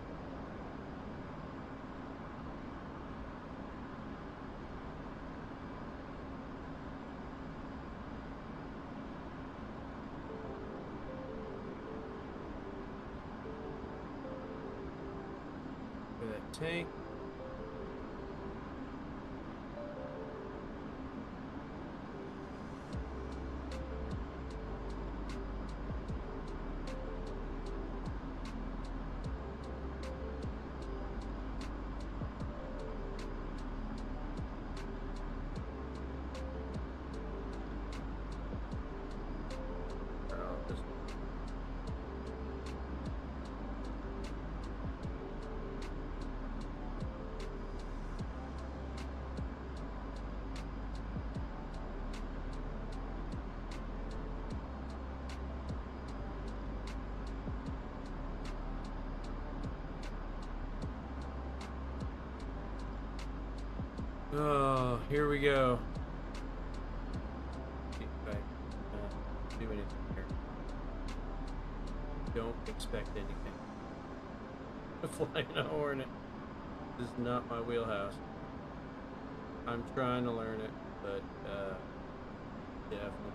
Speaker 1: For that tank. I'll just Oh, here we go. See if I do anything here. Don't expect anything. Flying a hornet. This is not my wheelhouse. I'm trying to learn it, but definitely.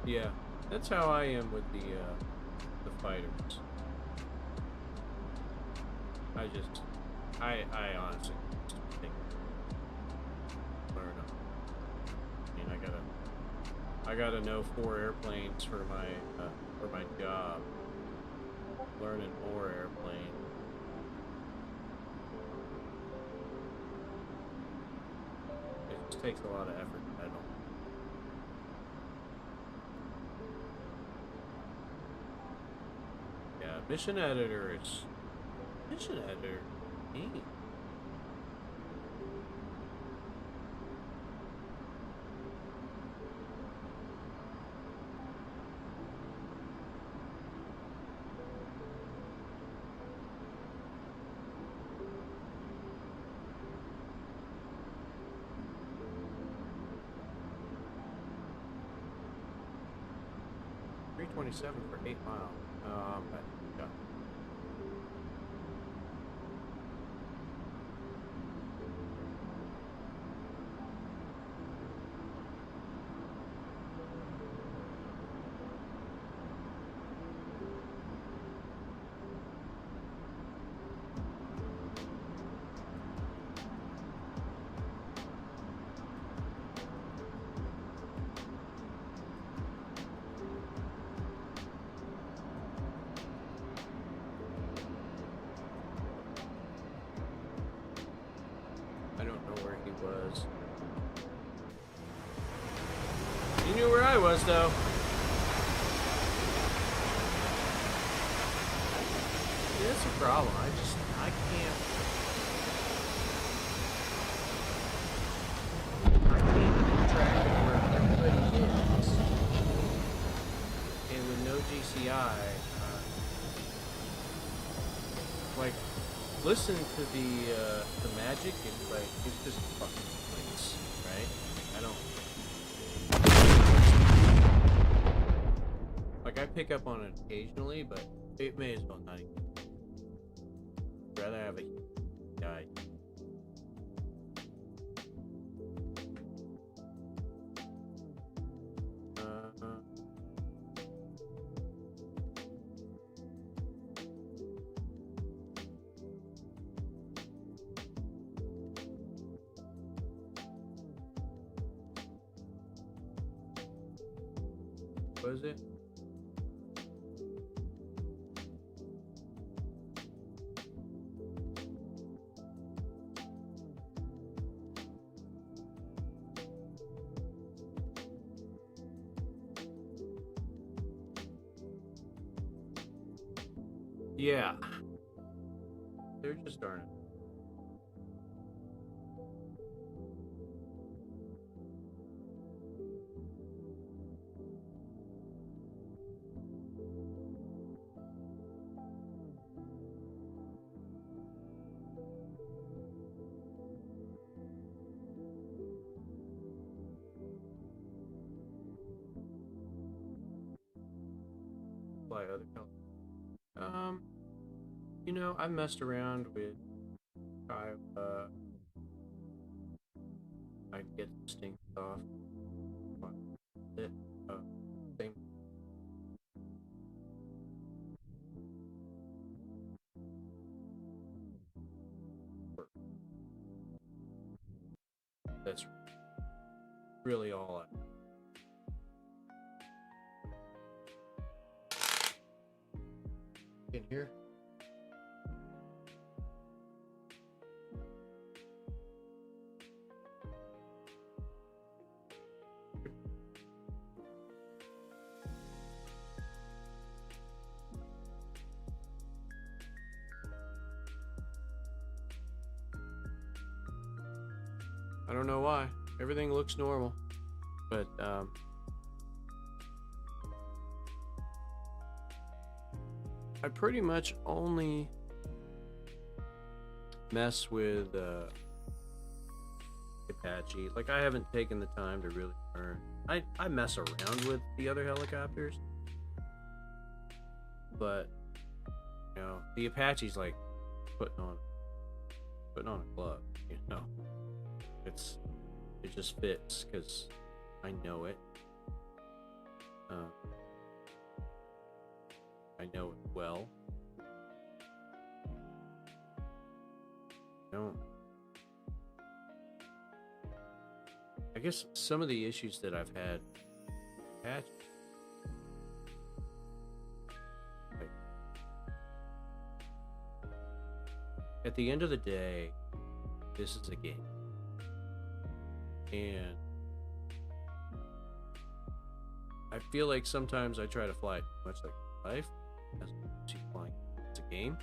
Speaker 1: Yeah, that's how I am with the fighters. I honestly just think learn them. I mean, I gotta know 4 airplanes for my job. Learning more airplane. It just takes a lot of effort. I don't. Yeah, mission editor. Neat. $327 for 8 miles. But, yeah. I don't know where he was.
Speaker 4: knew where I was, though. Yeah, that's a problem. I can't keep track of where everybody is. And with no GCI, like, listen to the magic, and like, it's just fucking points, right? I don't. Like, I pick up on it occasionally, but it may as well not even. I'd rather have a guy. Was it? Yeah. There just aren't. Fly other colors. You know, I messed around with I get the stings off. It, same. That's really all I.
Speaker 1: In here.
Speaker 4: I don't know why. Everything looks normal, but I pretty much only mess with Apache. Like, I haven't taken the time to really learn. I mess around with the other helicopters, but you know, the Apache's like putting on a glove. You know, it just fits because I know it. I know it well. I guess some of the issues that I've had, like, at the end of the day, this is a game, and I feel like sometimes I try to fly too much like life, as opposed to flying it's a game,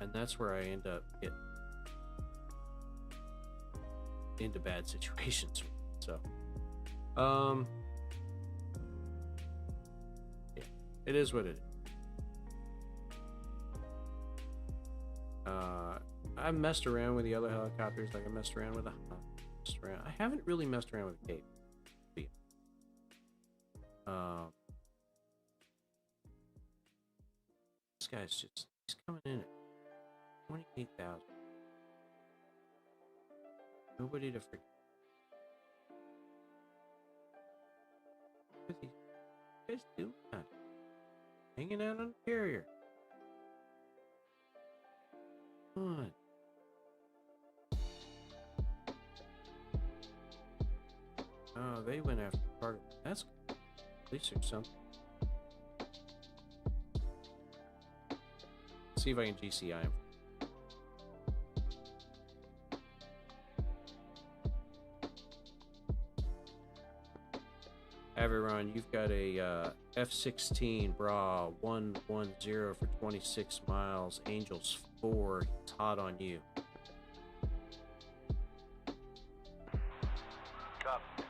Speaker 4: and that's where I end up getting into bad situations. So, yeah, it is what it is. I messed around with the other helicopters, like I messed around with I haven't really messed around with the Cape. This guy's he's coming in at 28,000. Nobody to forget. What are these guys doing? Hanging out on the carrier. Come on. Oh, they went after cargo. That's good. At least there's something. See if I can GCI him. Aviron, you've got a F-16 Bra 110 for 26 miles. Angels 4. It's hot on you.
Speaker 2: Copy.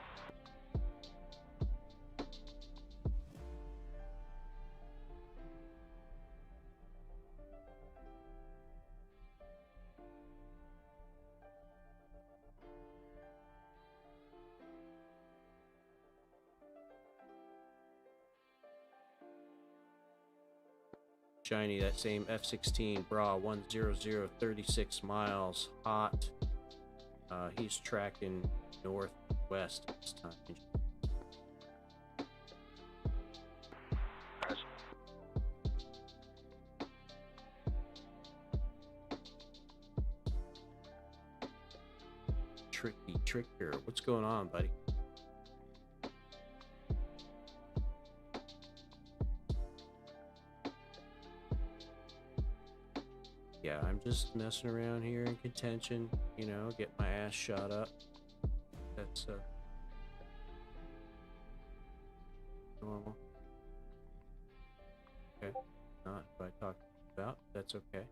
Speaker 4: Shiny, that same F-16 Bra 100 36 miles. Hot. He's tracking northwest this time. Tricker. What's going on, buddy? Yeah, I'm just messing around here in contention, you know, get my ass shot up. That's normal. Okay, not what I talked about. That's okay.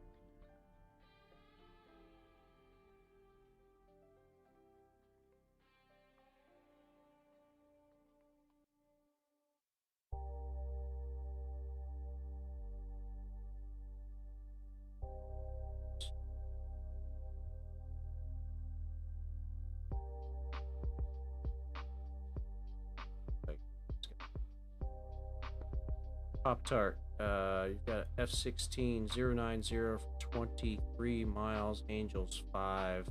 Speaker 4: Pop-Tart, you've got F-16 090 for 23 miles, Angels 5.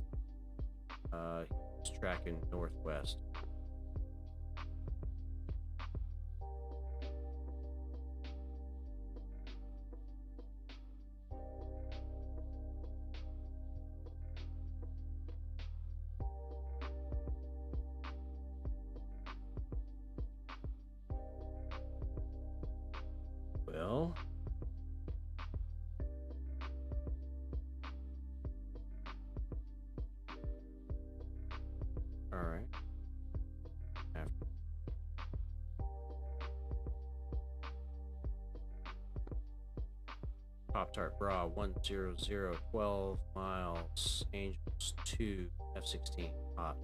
Speaker 4: He's tracking northwest. Well, all right. Pop-Tart Bra 100 12 miles, Angels 2, F-16 hot.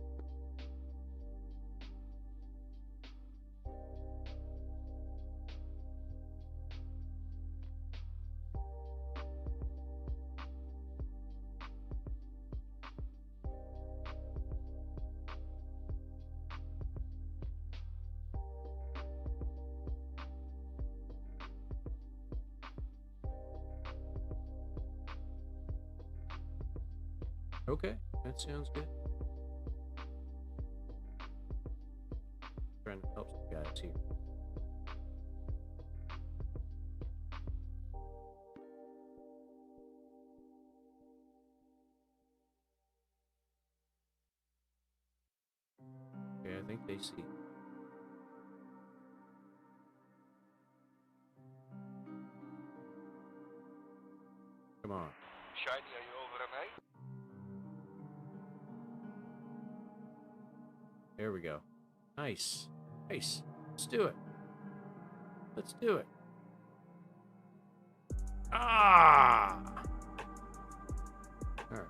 Speaker 4: Okay, that sounds good. Trying to help some guys here. Okay, I think they see. Come on.
Speaker 3: Shiny, are you over aan mij?
Speaker 4: There we go. Nice. Nice. Let's do it. Let's do it. Ah! All right.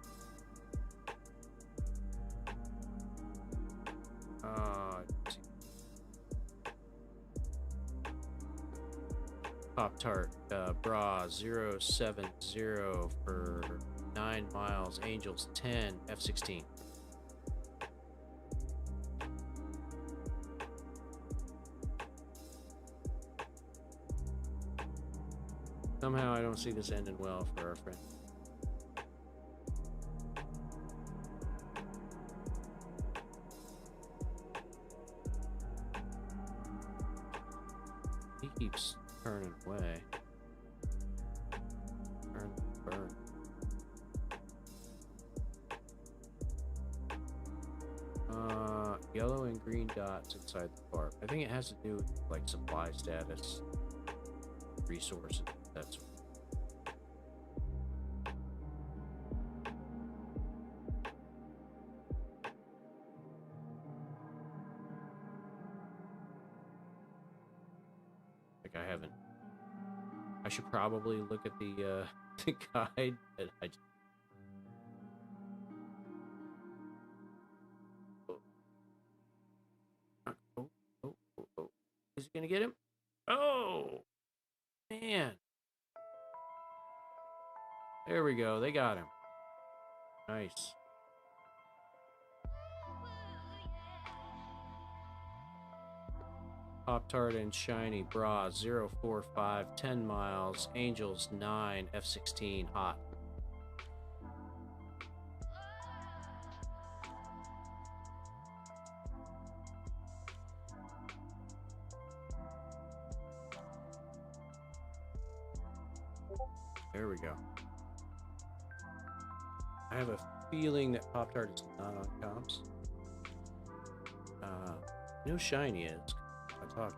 Speaker 4: Pop-Tart Bra 070 for 9 miles, Angels 10, F-16. Somehow I don't see this ending well for our friend. He keeps turning away. Burn. Yellow and green dots inside the bar. I think it has to do with like supply status, resources. That's Like I haven't. I should probably look at the the guide, but I just. Oh. Is he gonna get him? Oh, man. There we go. They got him. Nice. Pop-Tart and Shiny Bra 045, 10 miles, Angels 9, F16 hot. There we go. I have a feeling that Pop-Tart is not on comps. No Shiny is. I talked.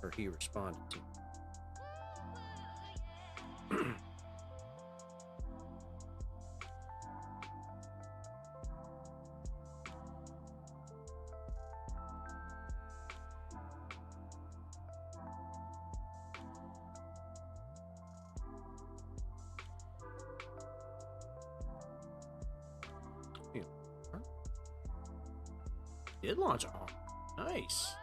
Speaker 4: Or he responded to. Did launch. Oh, nice.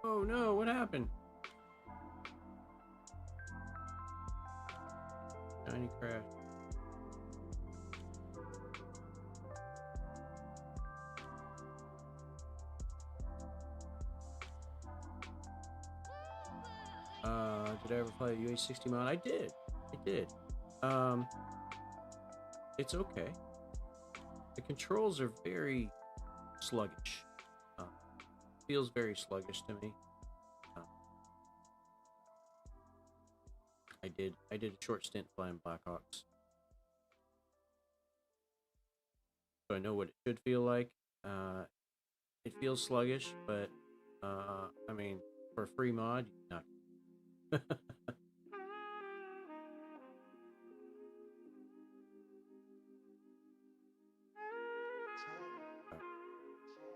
Speaker 4: Oh no, what happened? Shiny crash. Did I ever play UH-60 mod? I did. It's okay. The controls are very sluggish. Feels very sluggish to me. I did a short stint flying Blackhawks, so I know what it should feel like. It feels sluggish, but I mean, for a free mod, not.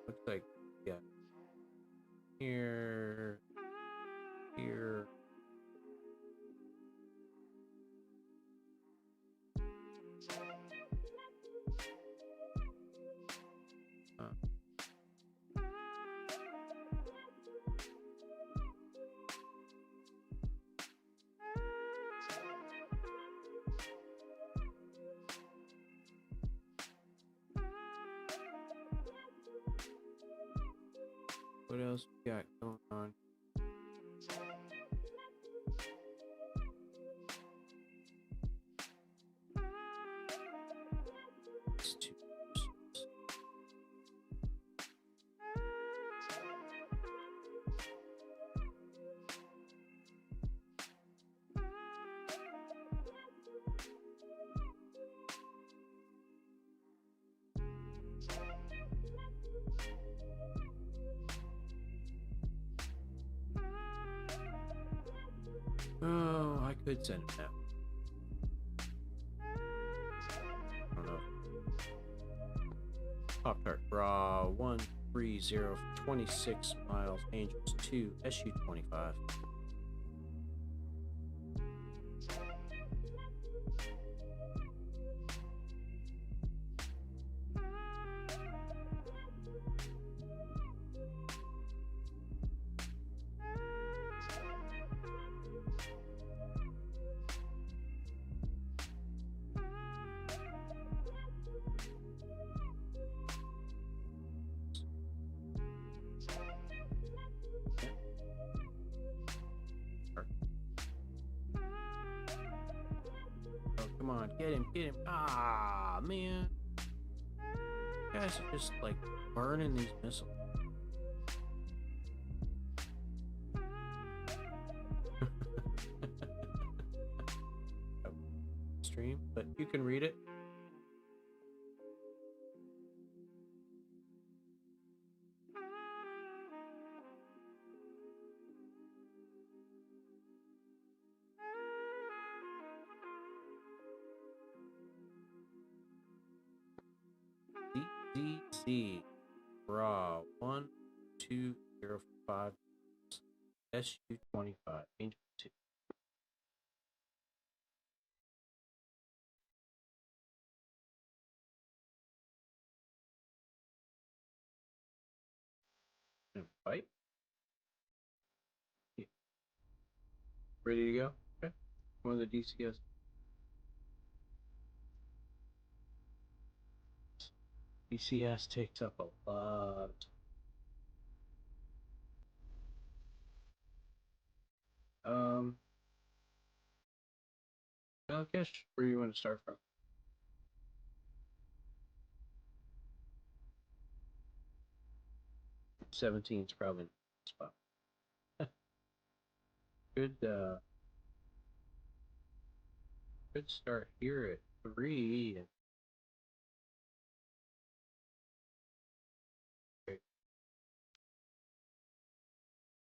Speaker 4: Looks like, yeah. Here. What else we got going on? Oh, I could send him that. I don't know. Pop-Tart Bra 130, 26 miles, Angels 2, SU-25. Come on, get him. Ah, man. You guys are just like burning these missiles. Stream, but you can read it. ZC raw 1205 SU-25 Angel 2. Fight. Yeah. Ready to go? Okay. One of the DCS. DCS takes up a lot. Well, guess where you want to start from? 17 is probably the spot. Good, good start here at 3. And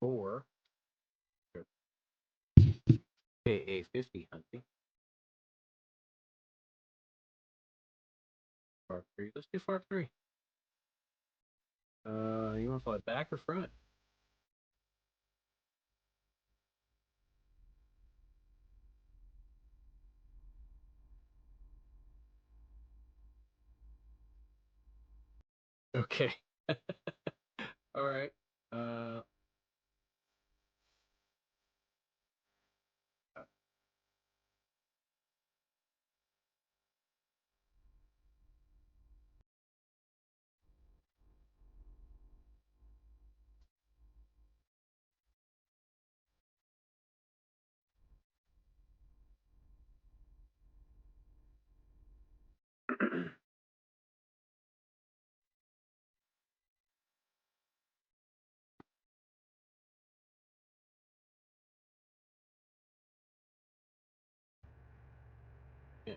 Speaker 4: 4. KA50 hunting. Fark 3. Let's do Fark 3. You want to fly back or front? Okay. All right. Yeah.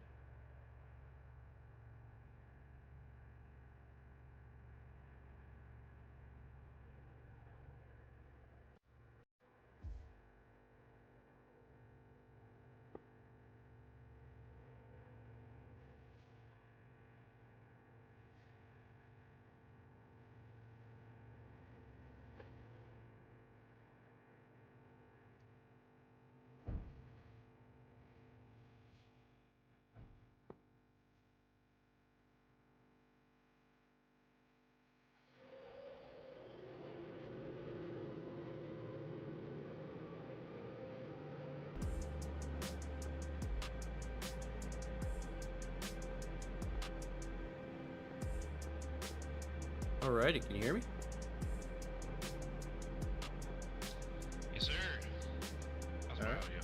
Speaker 4: Alrighty, can you hear me?
Speaker 3: Yes, sir. How's my
Speaker 4: All right.
Speaker 3: audio?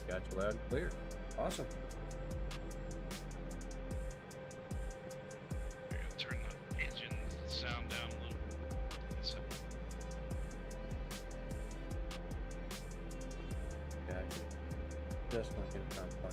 Speaker 4: Got you loud and clear. Awesome.
Speaker 3: I'm gonna turn the engine sound down a little. So,
Speaker 4: Got you. Just not gonna sound fun.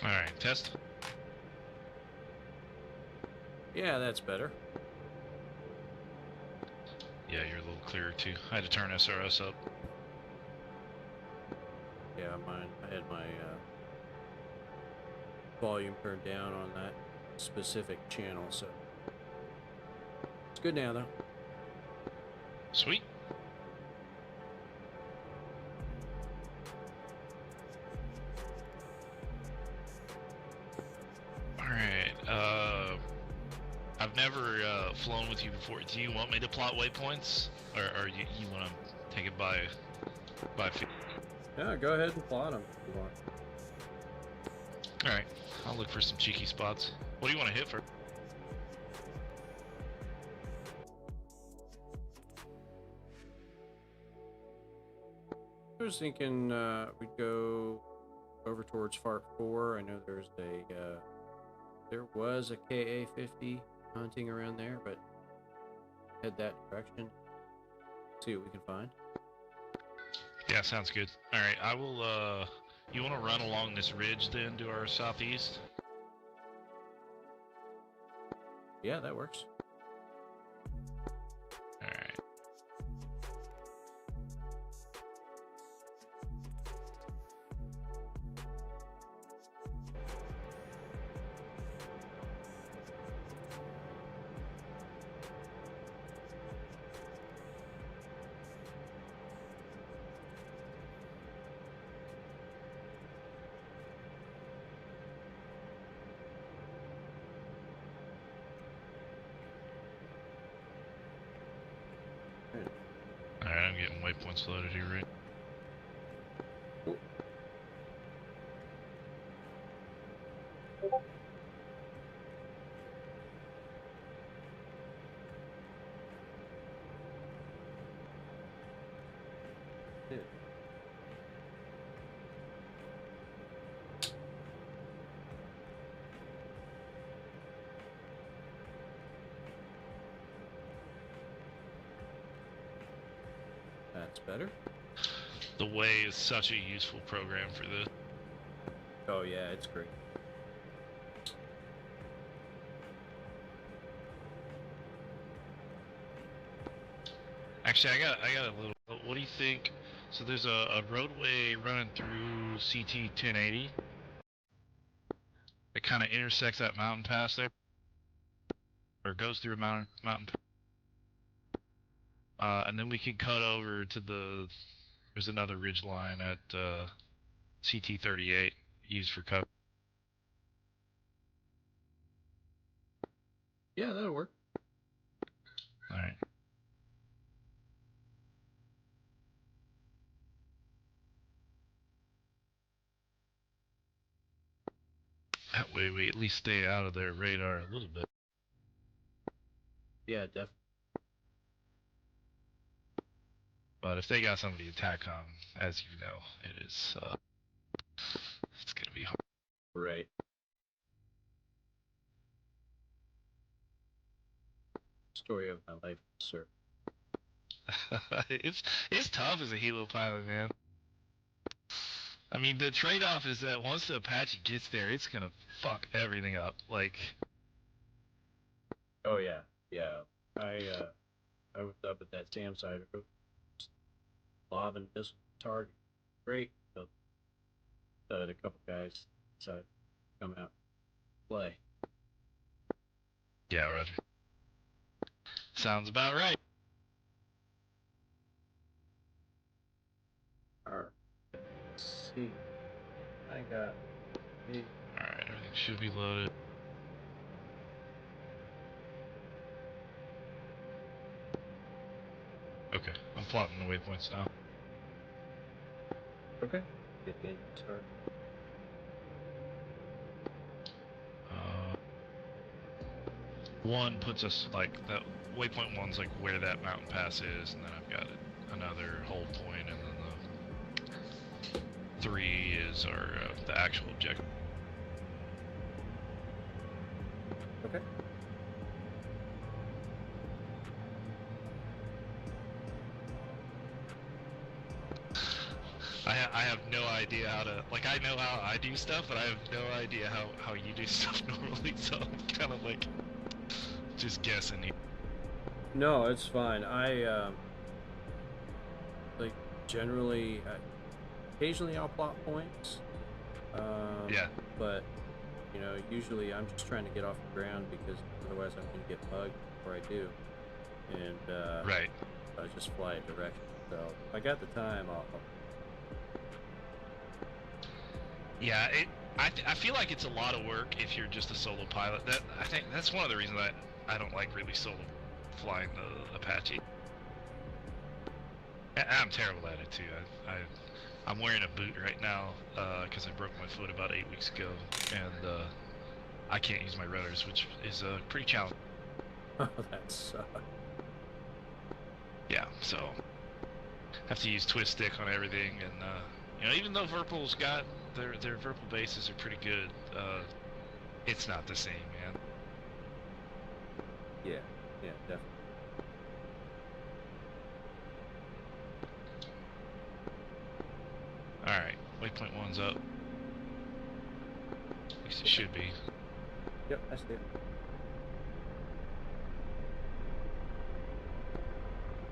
Speaker 3: all right, test.
Speaker 4: Yeah, that's better.
Speaker 3: Yeah, you're a little clearer too. I had to turn SRS up.
Speaker 4: Yeah, mine. I had my volume turned down on that specific channel, so it's good now though.
Speaker 3: Sweet. All right. I've never flown with you before. Do you want me to plot waypoints, or you want to take it by feet?
Speaker 4: Yeah, go ahead and plot them if you want.
Speaker 3: All right. I'll look for some cheeky spots. What do you want to hit for?
Speaker 4: I was thinking we'd go over towards Fart 4. I know there's there was a KA-50 hunting around there, but head that direction. See what we can find.
Speaker 3: Yeah, sounds good. All right, I will. You want to run along this ridge then to our southeast?
Speaker 4: Yeah, that works.
Speaker 3: All right. Alright, I'm getting waypoints loaded here, right?
Speaker 4: Cool. Yeah. That's better.
Speaker 3: The Way is such a useful program for this.
Speaker 4: Oh yeah, it's great.
Speaker 3: Actually, I got a little. What do you think? So there's a roadway running through CT 1080. It kind of intersects that mountain pass there, or goes through a mountain. And then we can cut over to there's another ridge line at CT 38 used for cover.
Speaker 4: Yeah, that'll work.
Speaker 3: All right. That way we at least stay out of their radar a little bit.
Speaker 4: Yeah, definitely.
Speaker 3: But if they got somebody to attack on, as you know, it's gonna be hard.
Speaker 4: Right. Story of my life, sir.
Speaker 3: it's tough as a helo pilot, man. I mean, the trade-off is that once the Apache gets there, it's gonna fuck everything up. Like,
Speaker 4: Oh yeah, yeah. I was up at that SAM site, lobbing this target. Great. So, a couple guys decided to come out and play.
Speaker 3: yeah, Roger. Sounds about right.
Speaker 4: Alright. Let's see. I got me.
Speaker 3: Alright, everything should be loaded. Okay, I'm plotting the waypoints now.
Speaker 4: Okay. Get in target.
Speaker 3: One puts us like that. Waypoint one's like where that mountain pass is, and then I've got another hold point, and then the 3 is our the actual objective.
Speaker 4: Okay.
Speaker 3: I have no idea how to, like, I know how I do stuff, but I have no idea how you do stuff normally, so I'm kind of like just guessing here.
Speaker 4: No, it's fine. I like generally, occasionally I'll plot points.
Speaker 3: Yeah.
Speaker 4: But you know, usually I'm just trying to get off the ground because otherwise I'm gonna get bugged before I do. And
Speaker 3: Right.
Speaker 4: I just fly a direction. So if I got the time, I'll
Speaker 3: Yeah, I feel like it's a lot of work if you're just a solo pilot. I think that's one of the reasons I don't like really solo flying the Apache. I'm terrible at it too. I'm wearing a boot right now because I broke my foot about 8 weeks ago, and I can't use my rudders, which is pretty challenging.
Speaker 4: that sucks.
Speaker 3: Yeah, so have to use twist stick on everything, and you know, even though Verpul's got their verbal bases are pretty good. It's not the same, man.
Speaker 4: Yeah, definitely.
Speaker 3: All right, waypoint 1's up. At least it should be.
Speaker 4: Yep, I see it.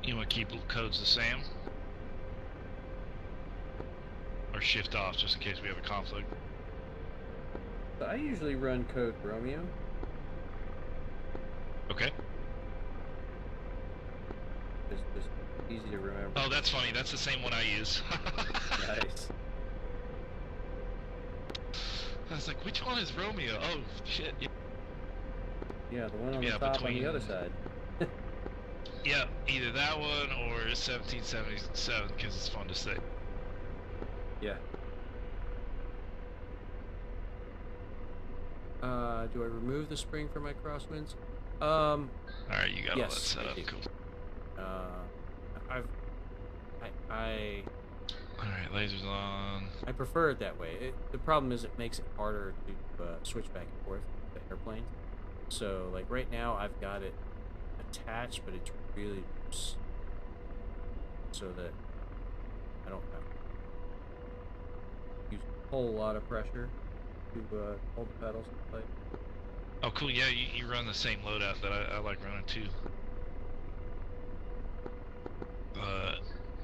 Speaker 3: You want to keep codes the same? Or shift off just in case we have a conflict?
Speaker 4: So I usually run code Romeo.
Speaker 3: Okay.
Speaker 4: It's just easy to remember.
Speaker 3: Oh, that's funny. That's the same one I use.
Speaker 4: Nice.
Speaker 3: I was like, which one is Romeo? Oh, shit.
Speaker 4: Yeah, the one on
Speaker 3: Yeah,
Speaker 4: the top on
Speaker 3: between-
Speaker 4: the other side.
Speaker 3: Yeah, either that one or 1777 because it's fun to say.
Speaker 4: Yeah. Do I remove the spring for my crosswinds?
Speaker 3: All right, you got all that
Speaker 4: Yes,
Speaker 3: set
Speaker 4: I
Speaker 3: up.
Speaker 4: do.
Speaker 3: Cool. All right, lasers on.
Speaker 4: I prefer it that way. The problem is it makes it harder to switch back and forth with the airplane. So, like right now, I've got it attached, but it's really loose, so that I don't have to use a whole lot of pressure to hold the pedals in place.
Speaker 3: Oh, cool. Yeah, you run the same loadout that I like running too.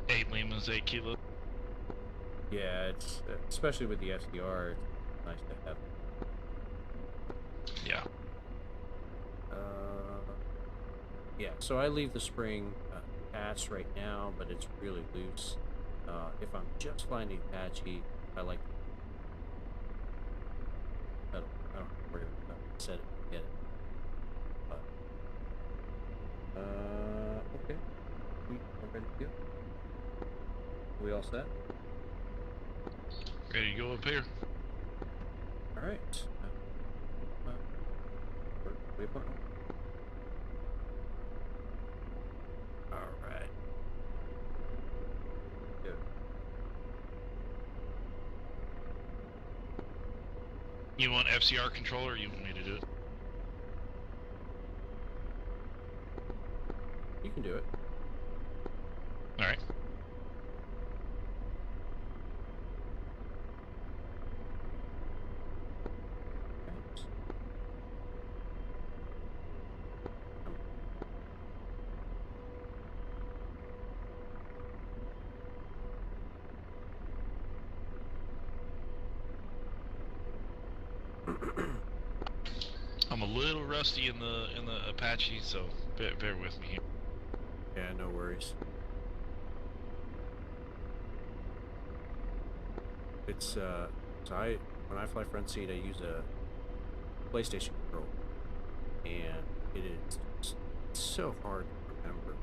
Speaker 3: 8 Limas, 8 kilo.
Speaker 4: Yeah, it's especially with the SDR, it's nice to have.
Speaker 3: Yeah.
Speaker 4: Yeah, so I leave the spring attached right now, but it's really loose. If I'm just flying the Apache, I like. I don't worry about set it, get it. But, okay. We are ready to go. We all set?
Speaker 3: Ready to go up here?
Speaker 4: All right. Waypoint. All right. Good.
Speaker 3: You want FCR control or you want me to do it?
Speaker 4: You can do it.
Speaker 3: All right. I'm a little rusty in the Apache, so bear with me here.
Speaker 4: Yeah, no worries. It's so when I fly front seat, I use a PlayStation control, and it is just so hard to remember.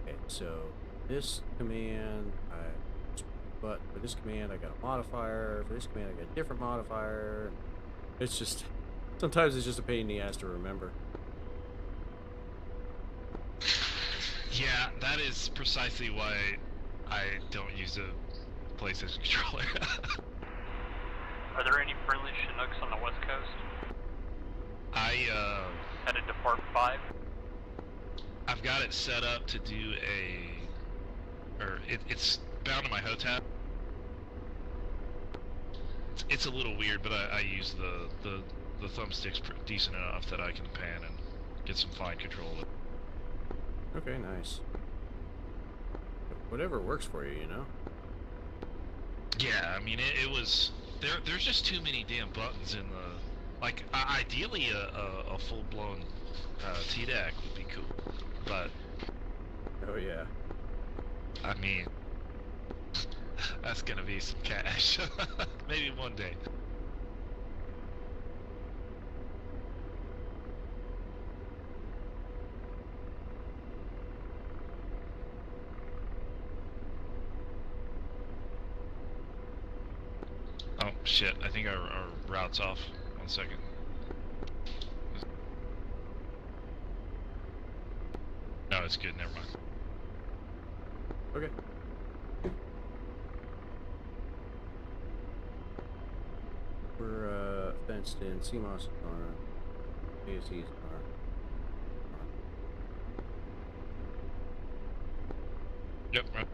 Speaker 4: Okay, so this command, but for this command I got a modifier. For this command I got a different modifier. It's just sometimes it's just a pain in the ass to remember.
Speaker 3: Yeah, that is precisely why I don't use a PlayStation controller.
Speaker 2: Are there any friendly Chinooks on the west coast?
Speaker 3: Headed
Speaker 2: to Part 5?
Speaker 3: I've got it set up to do it's bound to my HOTAP. It's a little weird, but I use the thumbstick's decent enough that I can pan and get some fine control of it.
Speaker 4: Okay, nice. Whatever works for you, you know?
Speaker 3: Yeah, I mean, it was... There's just too many damn buttons in the... Like, ideally a full-blown TDAC would be cool, but...
Speaker 4: Oh, yeah.
Speaker 3: I mean... That's gonna be some cash. Maybe one day. Oh shit, I think our route's off. 1 second. No, it's good, never mind.
Speaker 4: Okay. fenced in. CMOS is on. ASE is on.
Speaker 3: Yep, right.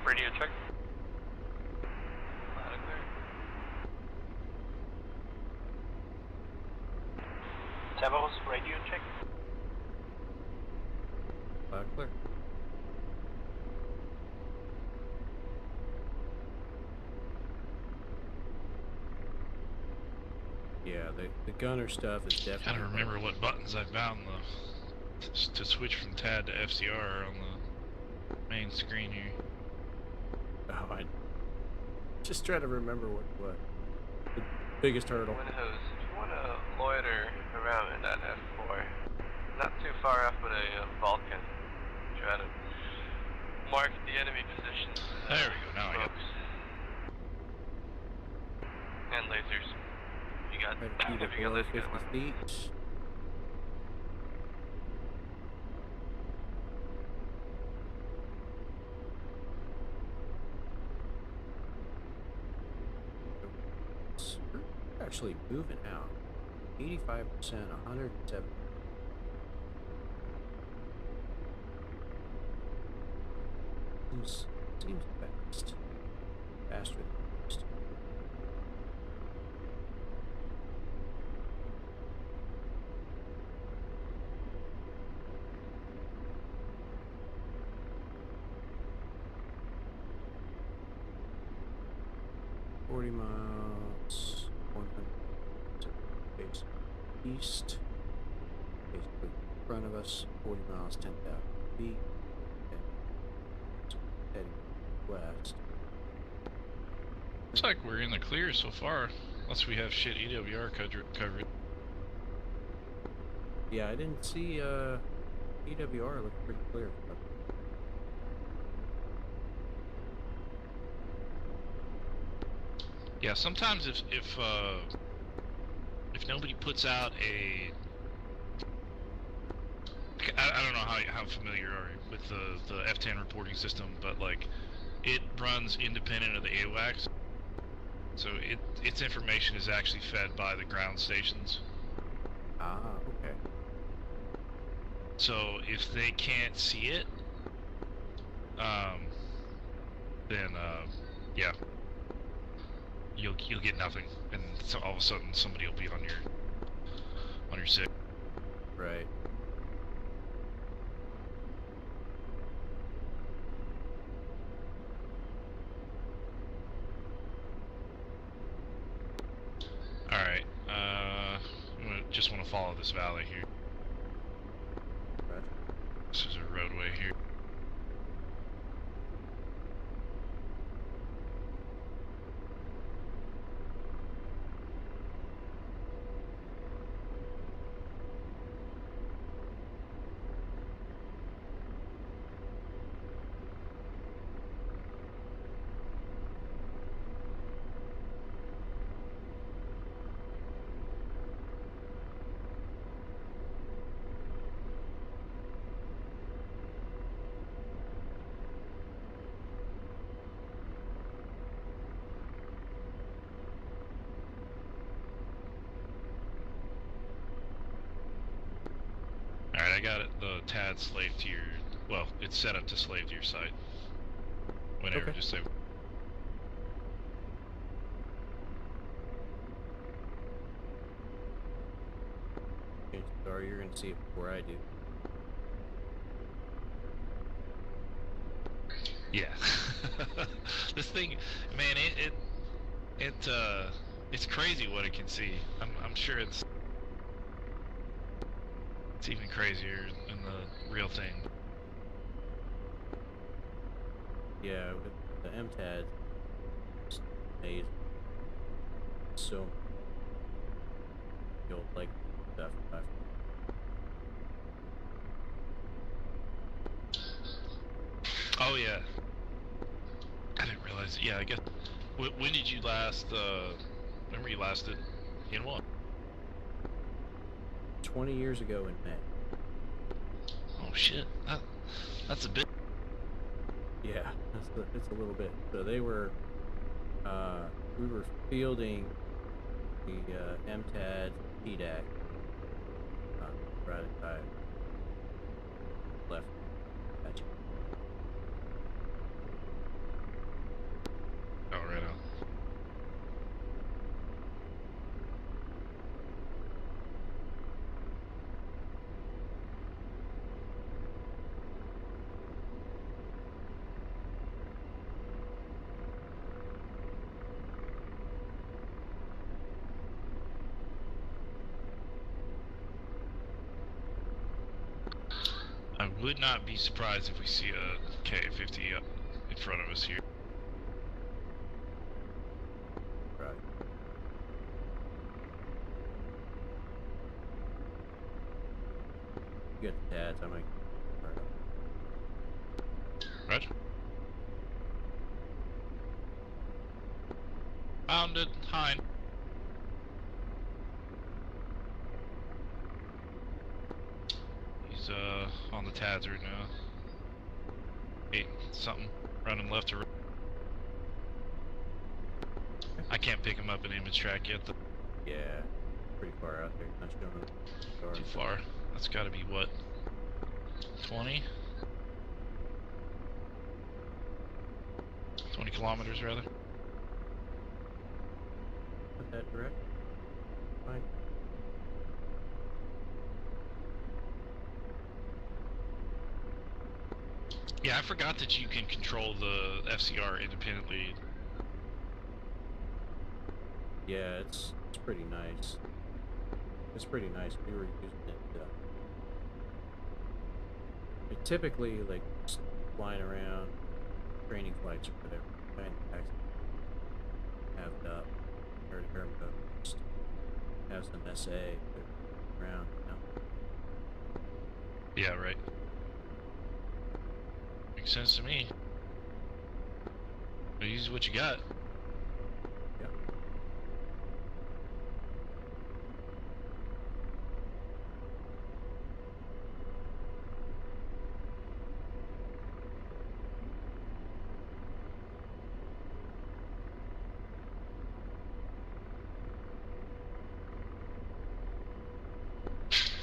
Speaker 2: Radio check. Loud and clear. Devils, radio check.
Speaker 4: Loud clear. Yeah, the gunner stuff is definitely.
Speaker 3: Gotta remember what buttons I found to switch from TAD to FCR on the main screen here.
Speaker 4: Oh, I just try to remember what the biggest hurdle.
Speaker 5: Windhouse, if you want to loiter around in that F4, not too far off with a Vulcan, try to mark the enemy positions.
Speaker 3: There we go, now I got
Speaker 5: smokes. And lasers. You got,
Speaker 4: Try to keep
Speaker 5: if
Speaker 4: it
Speaker 5: you got
Speaker 4: below
Speaker 5: lasers,
Speaker 4: 50
Speaker 5: got one.
Speaker 4: feet. We're actually moving out. 85%, 107. Seems fast. Faster than most. Miles, 100 base east, basically in front of us, 40 miles, 10,000 feet, and so heading west.
Speaker 3: Looks like we're in the clear so far, unless we have shit EWR coverage.
Speaker 4: Yeah, I didn't see EWR look pretty clear.
Speaker 3: Yeah, sometimes if nobody puts out a, I don't know how familiar you are with the F10 reporting system, but like it runs independent of the AWACS, so its information is actually fed by the ground stations.
Speaker 4: Ah, okay.
Speaker 3: So if they can't see it, then yeah. You'll get nothing, and so all of a sudden somebody will be on your sick.
Speaker 4: Right.
Speaker 3: All right. Just want to follow this valley here.
Speaker 4: Right.
Speaker 3: This is a roadway here. Alright, I got it. The TAD slave to your, well, it's set up to slave to your site. Whenever,
Speaker 4: Okay.
Speaker 3: just say.
Speaker 4: Sorry, you're gonna see it before I do.
Speaker 3: Yeah. This thing, man, it's crazy what it can see. I'm sure it's even crazier than the real thing.
Speaker 4: Yeah, with the MTAD, it's amazing. So, you'll like stuff.
Speaker 3: Oh yeah. I didn't realize Yeah, I guess. When did you last? When were you last in what?
Speaker 4: 20 years ago in May.
Speaker 3: Oh shit, that's a bit.
Speaker 4: Yeah, it's a little bit. So they were, we were fielding the MTAD, PDAC, right at time left. Apache.
Speaker 3: Oh, right on. I would not be surprised if we see a K-50 up in front of us here.
Speaker 4: Right. You got the TADs, I might.
Speaker 3: Roger. Found it, Hind. He's on the TADs right now. 8 something, running left to right. I can't pick him up in image track yet.
Speaker 4: Yeah, pretty far out there. Not showing
Speaker 3: Too far. That's got to be what? 20? 20 kilometers rather.
Speaker 4: Not that direct. Fine.
Speaker 3: Yeah, I forgot that you can control the FCR independently.
Speaker 4: Yeah, it's pretty nice. It's pretty nice. We were using it. It typically like just flying around, training flights or whatever. Trying to have it up, or just have some SA around. You know?
Speaker 3: Yeah, right. Makes sense to me. But use what you got.
Speaker 4: Yeah.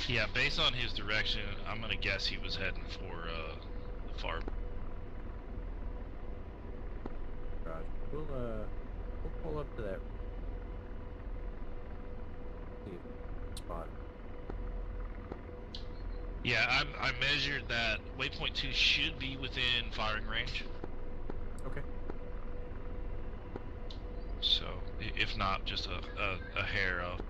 Speaker 3: Yeah, based on his direction, I'm gonna guess he was heading for the far.
Speaker 4: Roger. We'll pull up to that. See if spot.
Speaker 3: Yeah, I measured that. Waypoint 2 should be within firing range.
Speaker 4: Okay.
Speaker 3: So, if not, just a hair off.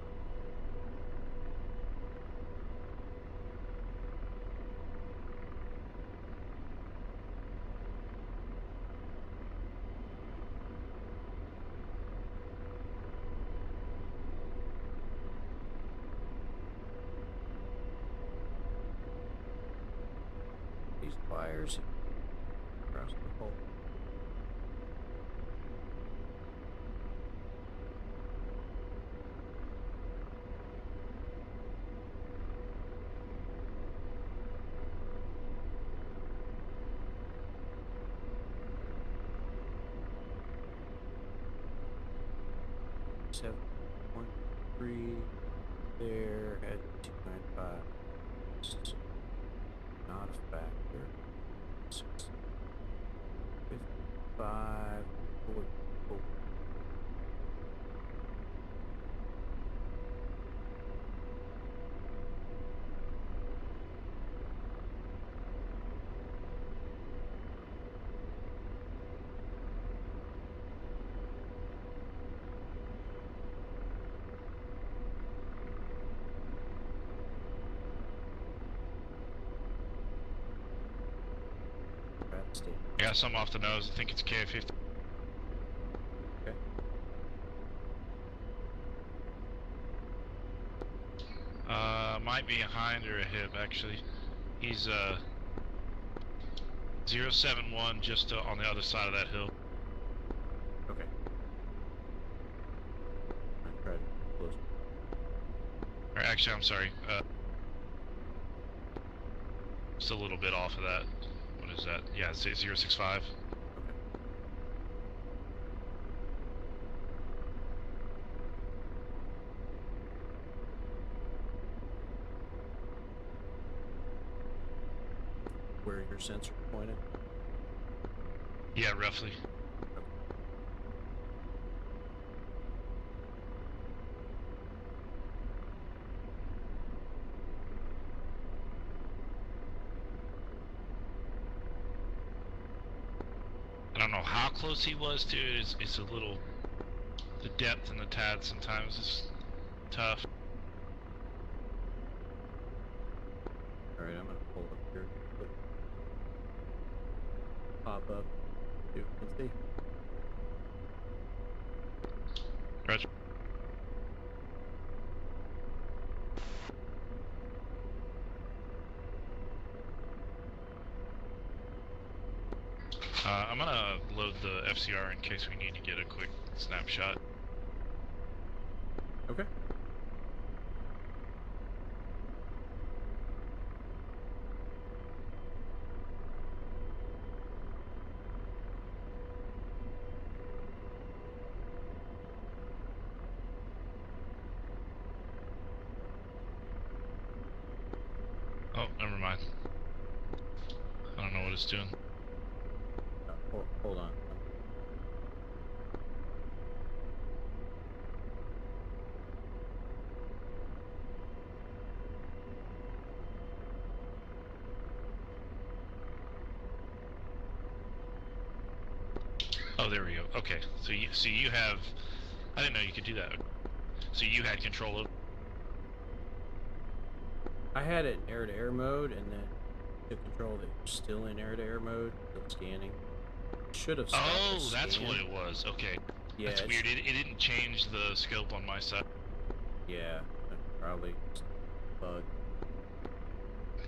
Speaker 4: These wires across the hole. Seven, 1, 3 there at 295. Just not a factor. 6, 55, 44. State.
Speaker 3: I got some off the nose. I think it's K-50.
Speaker 4: Okay.
Speaker 3: Might be a hind or a hip actually. He's 071 just on the other side of that hill. actually, I'm sorry. Just a little bit off of that. What is that? Yeah, it's 065.
Speaker 4: Okay. Where your sensor pointed?
Speaker 3: Yeah, roughly. I don't know how close he was to it. It's a little... The depth in the TAD sometimes is tough.
Speaker 4: Alright, I'm gonna pull up here. Pop up. You can see.
Speaker 3: Roger. I'm gonna load the FCR in case we need to get a quick snapshot.
Speaker 4: Okay.
Speaker 3: Oh, never mind. I don't know what it's doing.
Speaker 4: Hold on.
Speaker 3: Oh, there we go. Okay, so you have... I didn't know you could do that. So you had control of...
Speaker 4: I had it in air-to-air mode, and then took control that you're still in air-to-air mode, still scanning. Should have stopped the
Speaker 3: Oh, that's
Speaker 4: scan.
Speaker 3: what it was. Okay.
Speaker 4: Yeah,
Speaker 3: That's weird. It didn't change the scope on my side.
Speaker 4: Yeah, probably just a bug.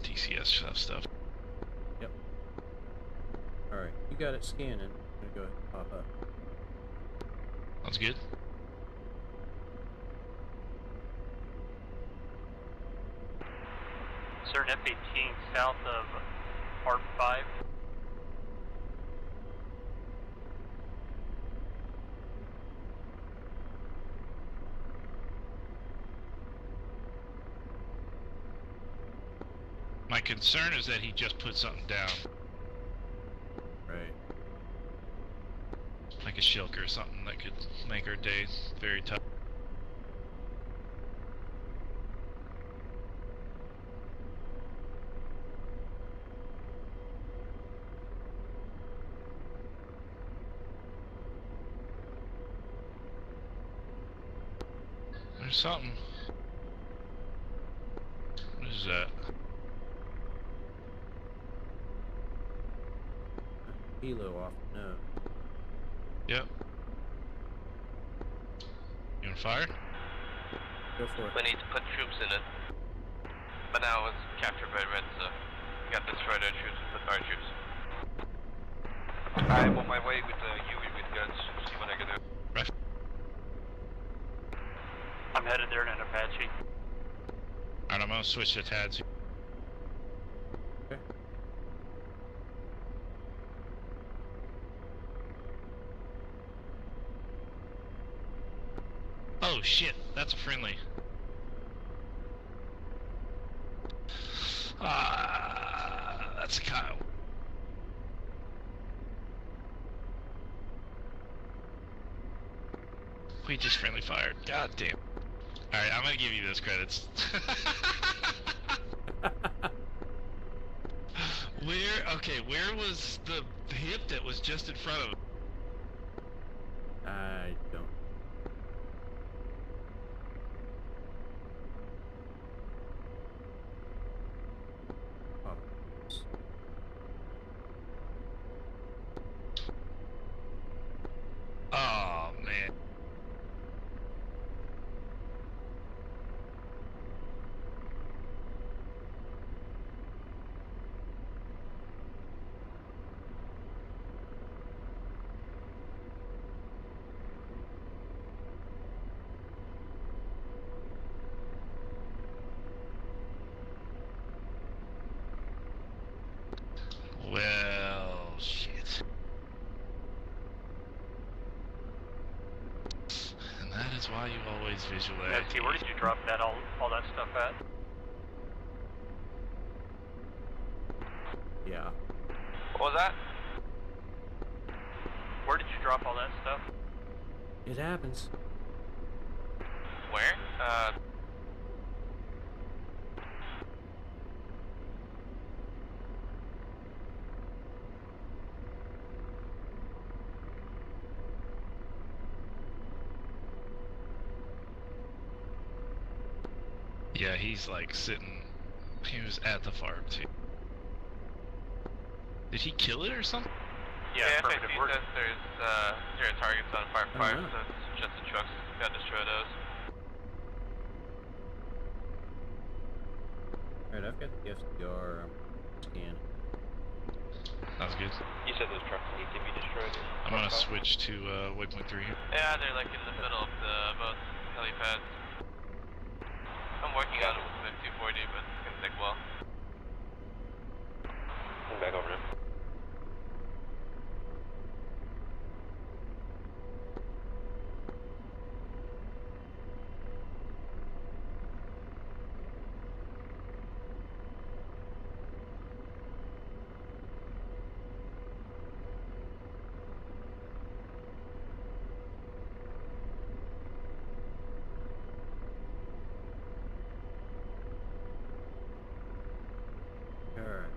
Speaker 3: TCS stuff.
Speaker 4: Yep. Alright, you got it scanning. I'm gonna go ahead and pop up.
Speaker 3: Sounds good.
Speaker 2: Is there an F-18 south of Part 5?
Speaker 3: My concern is that he just put something down,
Speaker 4: Right.
Speaker 3: like a shilk or something that could make our day very tough. There's something. What is that?
Speaker 4: Helo off the node.
Speaker 3: Yep. You wanna fire?
Speaker 4: Go for it.
Speaker 5: We need to put troops in it. But now it's captured by Red, so we got to destroy their troops and put our troops. I'm on my way with the Huey with guns. See what I can do.
Speaker 3: Right.
Speaker 2: I'm headed there in an Apache.
Speaker 3: Alright, I'm gonna switch to TADs.
Speaker 4: Okay.
Speaker 3: Oh shit, that's a friendly. That's Kyle. We just friendly fired. God damn. Alright, I'm gonna give you those credits. Where was the hip that was just in front of him?
Speaker 4: I don't. Pop.
Speaker 3: Oh man. Ah, you always visual
Speaker 2: Yeah,
Speaker 3: AI.
Speaker 2: see, where did you drop that all that stuff at?
Speaker 4: Yeah.
Speaker 5: What was that?
Speaker 2: Where did you drop all that stuff?
Speaker 4: It happens.
Speaker 5: Where?
Speaker 3: Yeah, he's like sitting. He was at the farm too. Did he kill it or something?
Speaker 2: Yeah,
Speaker 5: FAC
Speaker 2: affirmative. Where,
Speaker 5: says there's 0 targets on Fire 5,
Speaker 4: Uh-huh.
Speaker 5: so it's just the trucks. Gotta destroy those.
Speaker 4: Alright, I've got the FDR scan.
Speaker 3: Sounds good.
Speaker 6: You said those trucks need to be destroyed.
Speaker 3: I'm gonna switch to waypoint 3 here.
Speaker 5: Yeah, they're like in the middle of the both helipads. I'm working on it with the 240, but it's gonna take a while.
Speaker 6: I'm back over there.
Speaker 4: Alright.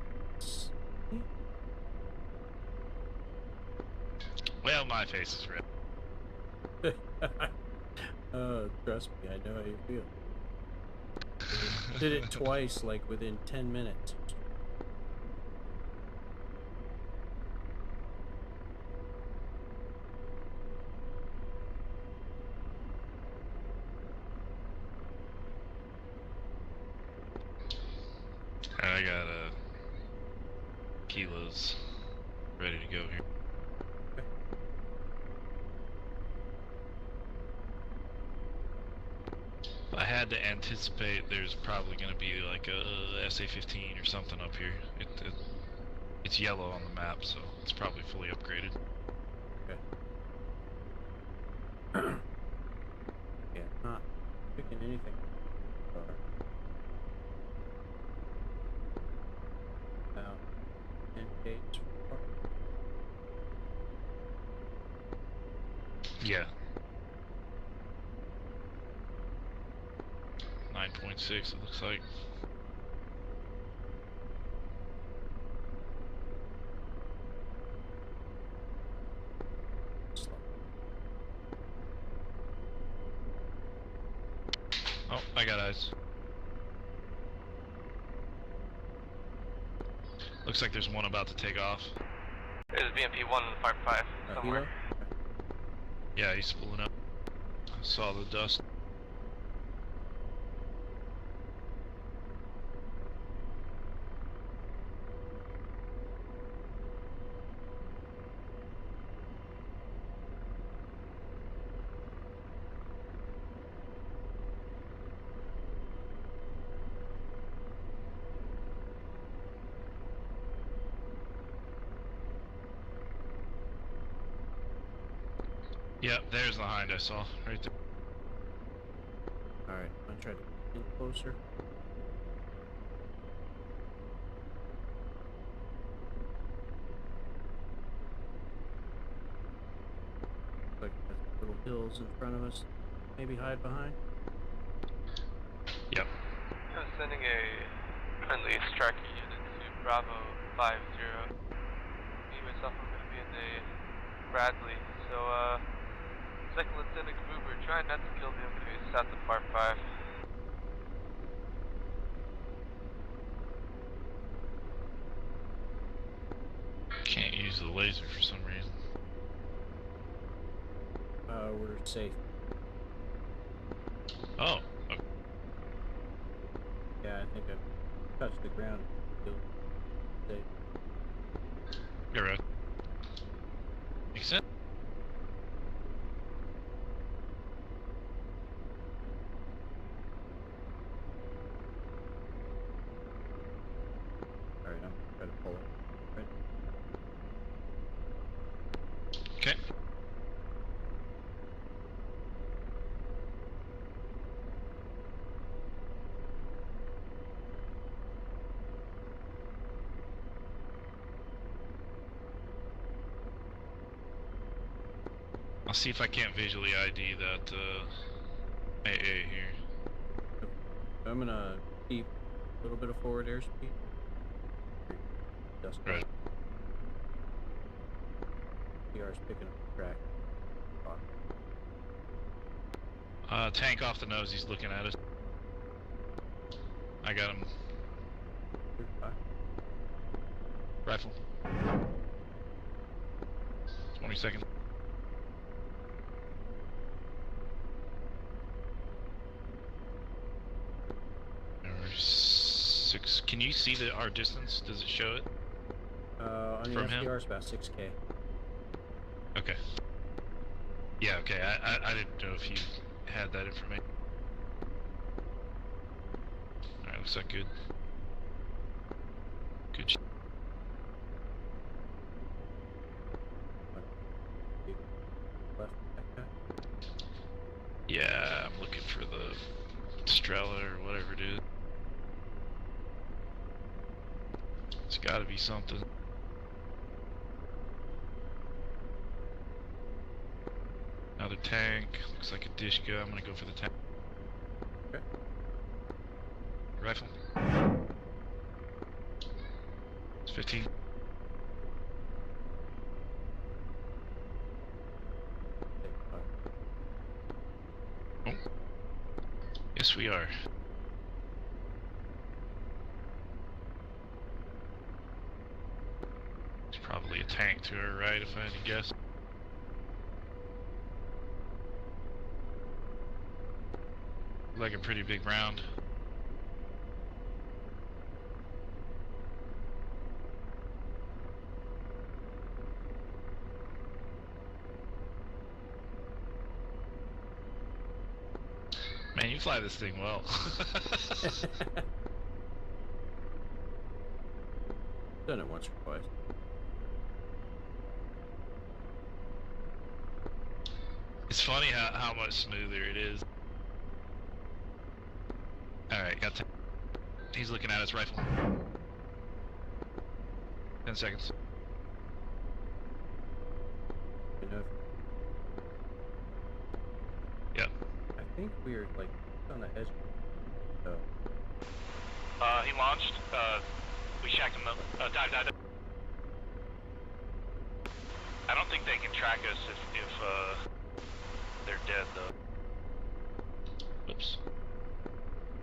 Speaker 3: Well, my face is red.
Speaker 4: Trust me, I know how you feel. Did it twice, like within 10 minutes.
Speaker 3: I got kilos ready to go here. I had to anticipate there's probably going to be like a SA-15 or something up here. It's yellow on the map, so it's probably fully upgraded.
Speaker 4: Yeah, not picking anything. About 10 days.
Speaker 3: Yeah. 9.6 it looks like. Oh, I got eyes. Looks like there's one about to take off.
Speaker 5: There's BMP 1 and Fire 5 somewhere.
Speaker 4: Hilo?
Speaker 3: Yeah, he's pulling up. I saw the dust. Yep, there's the hind I saw, right there.
Speaker 4: Alright, I'm gonna try to get in closer. Like there's little hills in front of us. Maybe hide behind.
Speaker 3: Yep.
Speaker 5: I'm sending a friendly striker unit to Bravo 50. Me, myself, I'm gonna be in the Bradley, so, Second Lieutenant Gruber, try not to kill me, I'm gonna be south of Fire 5.
Speaker 3: Can't use the laser for some reason.
Speaker 4: We're safe.
Speaker 3: Oh, okay.
Speaker 4: Yeah, I think I've touched the ground. Feel safe.
Speaker 3: You're right. Makes sense.
Speaker 4: Alright, I'm gonna try to pull it. Right.
Speaker 3: Okay. see if I can't visually ID that AA here.
Speaker 4: I'm gonna keep a little bit of forward airspeed. Just
Speaker 3: Right.
Speaker 4: PR's picking up the track.
Speaker 3: Tank off the nose, he's looking at us. I got him.
Speaker 4: 35.
Speaker 3: Rifle. 20 seconds. Number 6. Can you see our distance? Does it show it?
Speaker 4: On the
Speaker 3: From him?
Speaker 4: FDR, it's about 6K.
Speaker 3: Okay. Yeah, okay. I didn't know if you had that information. Alright, looks like good. Good.
Speaker 4: Left backpack.
Speaker 3: Yeah, I'm looking for the Strela or whatever it is. It's gotta be something. Another tank. Looks like a Dishka. I'm gonna go for the tank.
Speaker 4: Okay.
Speaker 3: Rifle. It's 15. Oh. Yes, we are. There's probably a tank to our right if I had to guess. Like a pretty big round. Man, you fly this thing well.
Speaker 4: Done it once or twice.
Speaker 3: It's funny how much smoother it is. Alright, got 10. He's looking at his rifle. 10 seconds.
Speaker 4: Enough.
Speaker 3: Yep.
Speaker 4: I think we're like on the edge. So
Speaker 2: He launched. We shacked him up. Dive. I don't think they can track us if they're dead though.
Speaker 3: Whoops.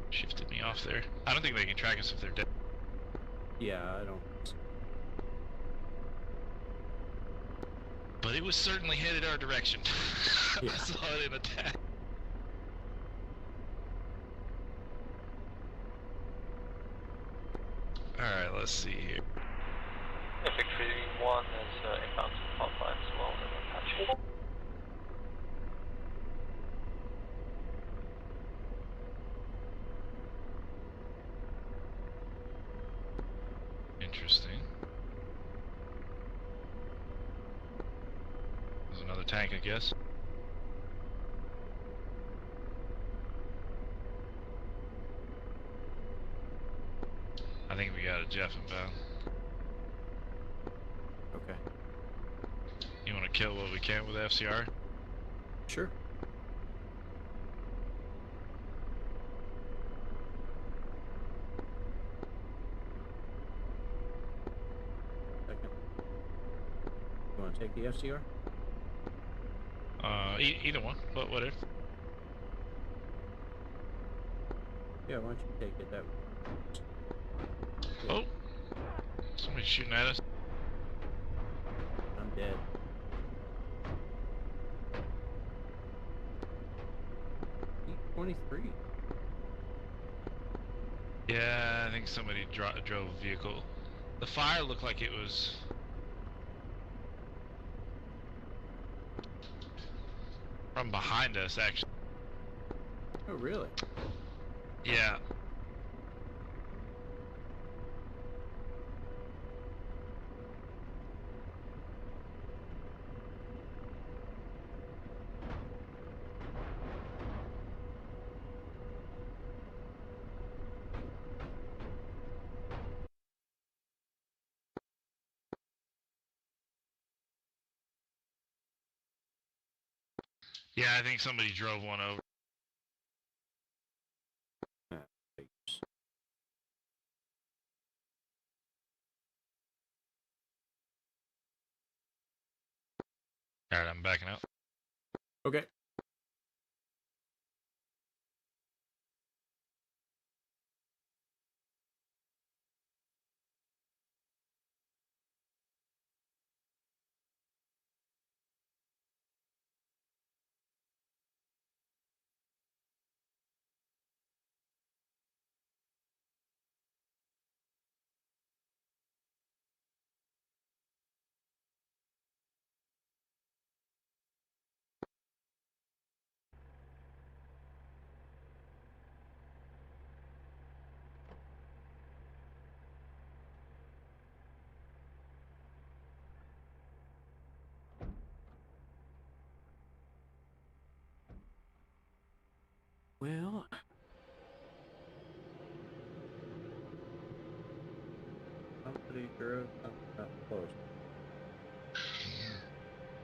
Speaker 3: Shifted me off there. I don't think they can track us if they're dead.
Speaker 4: yeah, I don't.
Speaker 3: But it was certainly headed our direction.
Speaker 4: Yeah.
Speaker 3: I saw it in attack. Alright, let's see here.
Speaker 5: Infantry 1 is inbound to the fault line as well as Apache.
Speaker 3: Interesting. There's another tank, I guess. I think we got a Jeff inbound.
Speaker 4: Okay.
Speaker 3: You want to kill what we can with FCR?
Speaker 4: Sure. Second. You want to take the FCR?
Speaker 3: Either one, but whatever.
Speaker 4: Yeah, why don't you take it that way?
Speaker 3: Oh! Somebody's shooting at us.
Speaker 4: I'm dead. E-23.
Speaker 3: Yeah, I think somebody drove a vehicle. The fire looked like it was... from behind us, actually.
Speaker 4: Oh, really?
Speaker 3: Yeah. Yeah, I think somebody drove one over.
Speaker 4: Figures.
Speaker 3: All right, I'm backing out.
Speaker 4: Okay. Well, somebody drove something up close.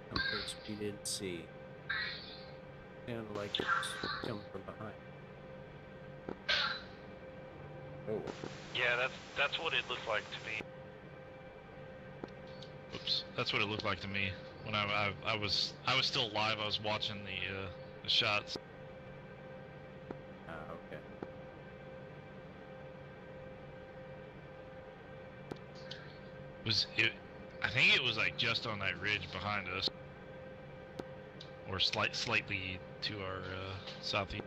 Speaker 4: Some place we didn't see. Sounded like it was coming from behind. Oh,
Speaker 2: Yeah, that's what it looked like to me.
Speaker 3: Oops, that's what it looked like to me when I was still live. I was watching the shots.
Speaker 4: okay.
Speaker 3: I think it was like just on that ridge behind us, or slightly to our southeast.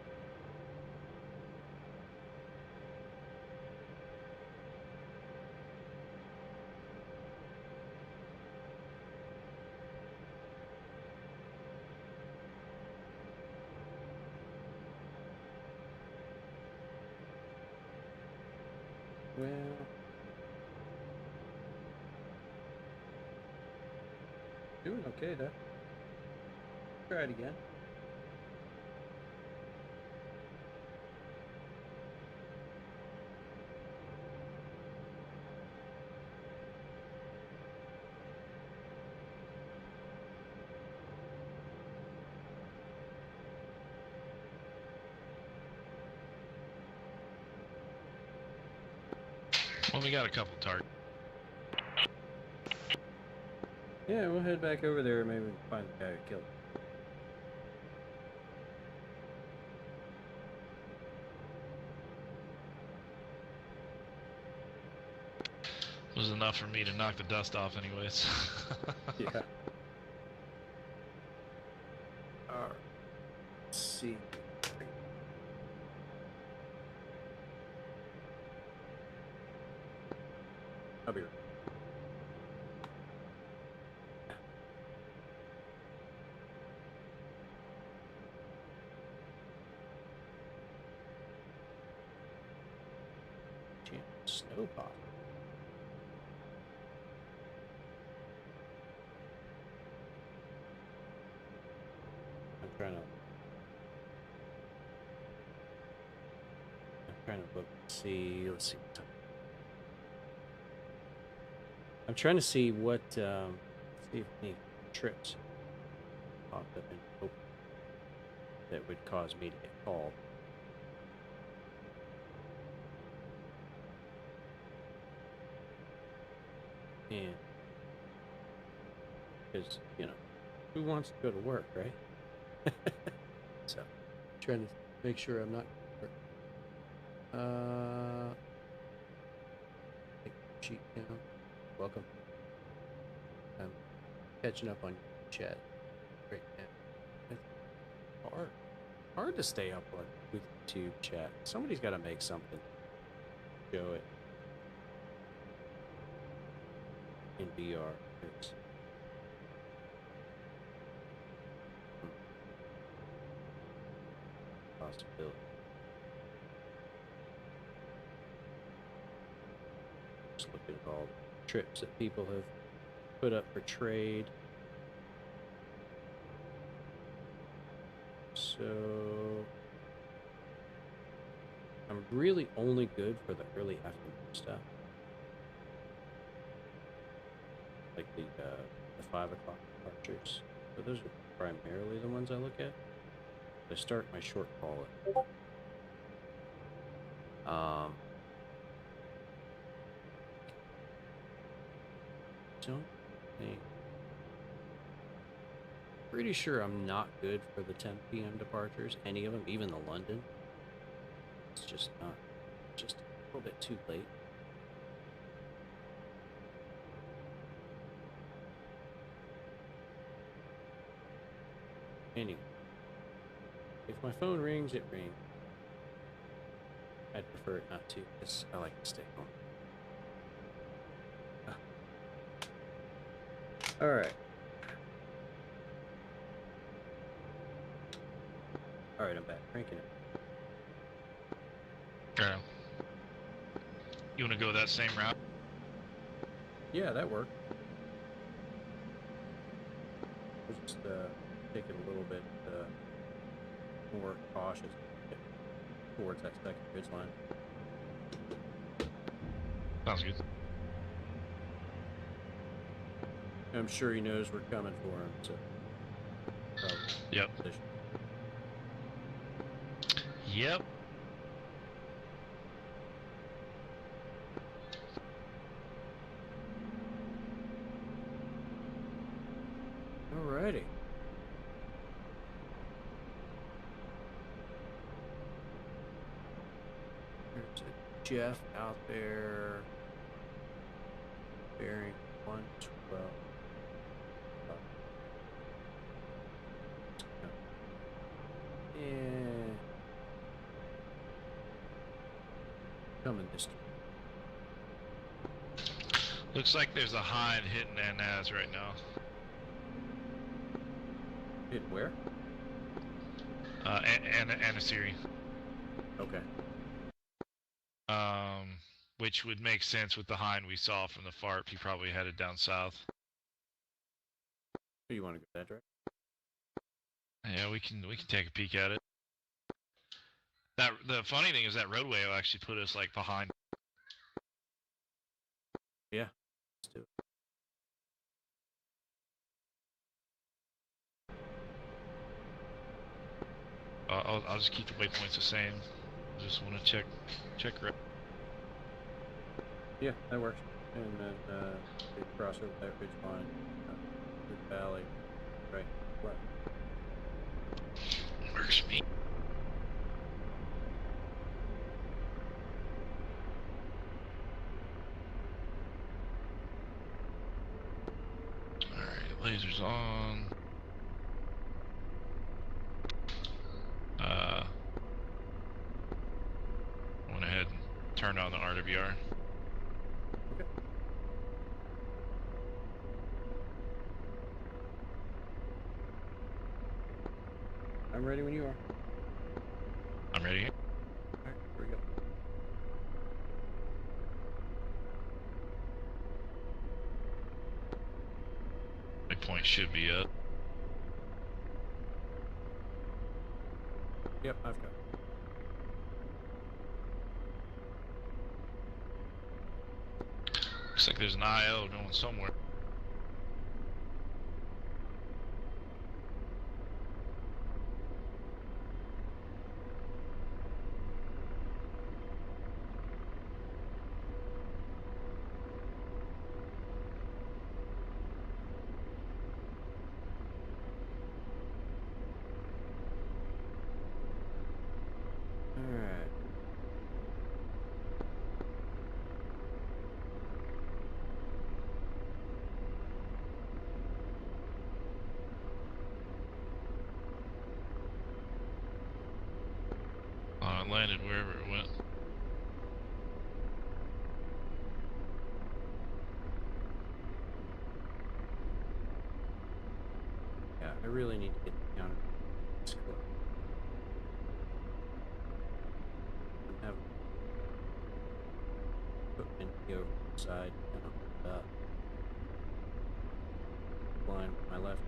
Speaker 4: Well, doing okay though. Try it again.
Speaker 3: Well, we got a couple targets.
Speaker 4: Yeah, we'll head back over there. Maybe we can find the guy who killed him.
Speaker 3: It was enough for me to knock the dust off, anyways.
Speaker 4: Yeah. Alright. Let's see. I'll be right back. Snow pop. I'm trying to look. See. Let's see. I'm trying to see what. See if any trips popped up in open that would cause me to get called. And because, you know, who wants to go to work, right? So, trying to make sure I'm not. Take the sheet down. Welcome. I'm catching up on chat right now. It's hard to stay up on with YouTube chat. Somebody's got to make something. Show it in VR. It's a possibility. Just looking at all the trips that people have put up for trade. So I'm really only good for the early afternoon stuff, like the 5 o'clock departures. So those are primarily the ones I look at. I start my short call. Don't think. Pretty sure I'm not good for the 10 p.m. departures. Any of them, even the London. It's just not. Just a little bit too late. Anyway, if my phone rings, it rings. I'd prefer it not to, because I like to stay home. Alright. Alright, I'm back. Cranking it.
Speaker 3: Yeah. You want to go that same route?
Speaker 4: Yeah, that worked. We'll just take it a little bit more cautious towards that second ridge line.
Speaker 3: Sounds good.
Speaker 4: I'm sure he knows we're coming for him, so probably
Speaker 3: Yep.
Speaker 4: position.
Speaker 3: Yep.
Speaker 4: Alrighty. There's a Jeff out there. Bearing 112. Yeah. Coming this way.
Speaker 3: Looks like there's a hind hitting NAS right now.
Speaker 4: Hit where?
Speaker 3: And a Siri.
Speaker 4: Okay.
Speaker 3: Which would make sense with the hind we saw from the FARP. He probably headed down south.
Speaker 4: So you want to go that direction?
Speaker 3: Yeah, we can take a peek at it. The funny thing is that roadway will actually put us like behind.
Speaker 4: Yeah. Let's do it.
Speaker 3: I'll just keep the waypoints the same. Just want to check.
Speaker 4: Yeah, that works. And then we cross over that ridge line, through the valley, right, left.
Speaker 3: Works for me. Alright, lasers on. Went ahead and turned on the RWR.
Speaker 4: Okay. I'm ready when you are.
Speaker 3: I'm ready.
Speaker 4: Alright, here we go.
Speaker 3: Waypoint should be up.
Speaker 4: Yep, I've got it.
Speaker 3: Looks like there's an IO going somewhere.
Speaker 4: Alright.
Speaker 3: It landed wherever it went.
Speaker 4: Yeah, I really need to get the counter. It's cool. I'm having equipment go over the side and on the line with my left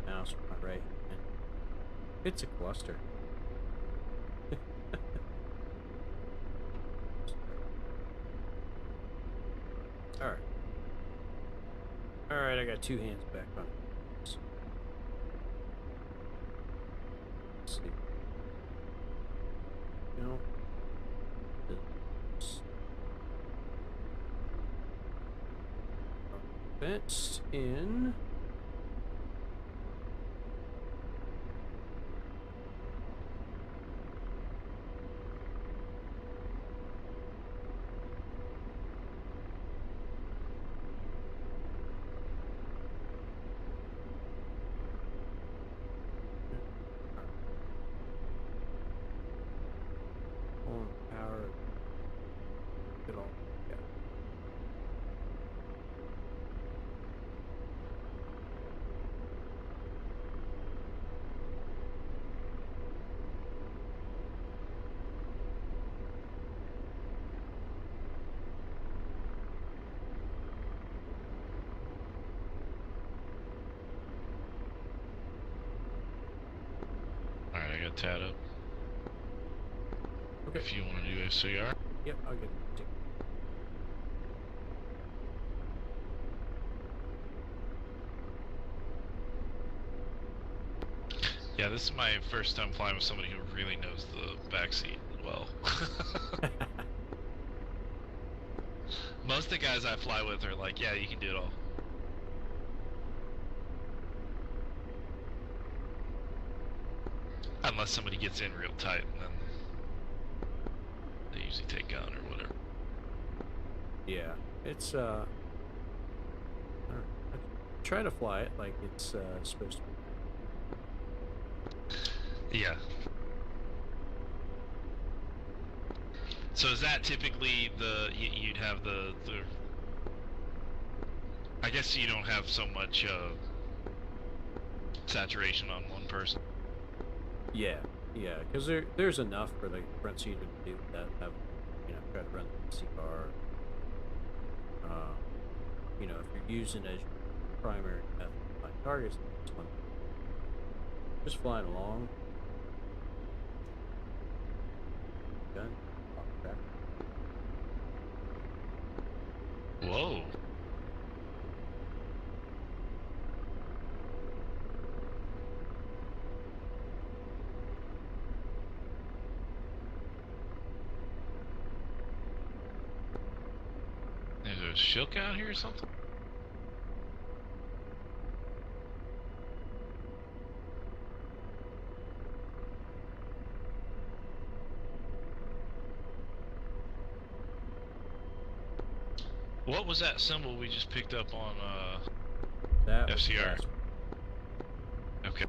Speaker 4: mouse with my right hand. It's a cluster. Alright. Alright, I got two hands back on it. Let's see. fenced in. On power. Get all. Yeah.
Speaker 3: Alright, I got Tad up.
Speaker 4: Okay.
Speaker 3: If you want to do SCR.
Speaker 4: Yep, I'll get it.
Speaker 3: Yeah, this is my first time flying with somebody who really knows the backseat well. Most of the guys I fly with are like, yeah, you can do it all. Unless somebody gets in real tight, and then they usually take gun or whatever.
Speaker 4: Yeah, it's I try to fly it like it's supposed to.
Speaker 3: Yeah. So is that typically you'd have the I guess you don't have so much saturation on one person.
Speaker 4: Yeah, yeah, because there's enough for the front seater to do that. Have try to run the CR. If you're using as your primary method to find targets, it's one. Just flying along. Gun. Pop back.
Speaker 3: Whoa. Is there a shilk out here or something? What was that symbol we just picked up on
Speaker 4: That was the
Speaker 3: FCR?
Speaker 4: last
Speaker 3: Okay.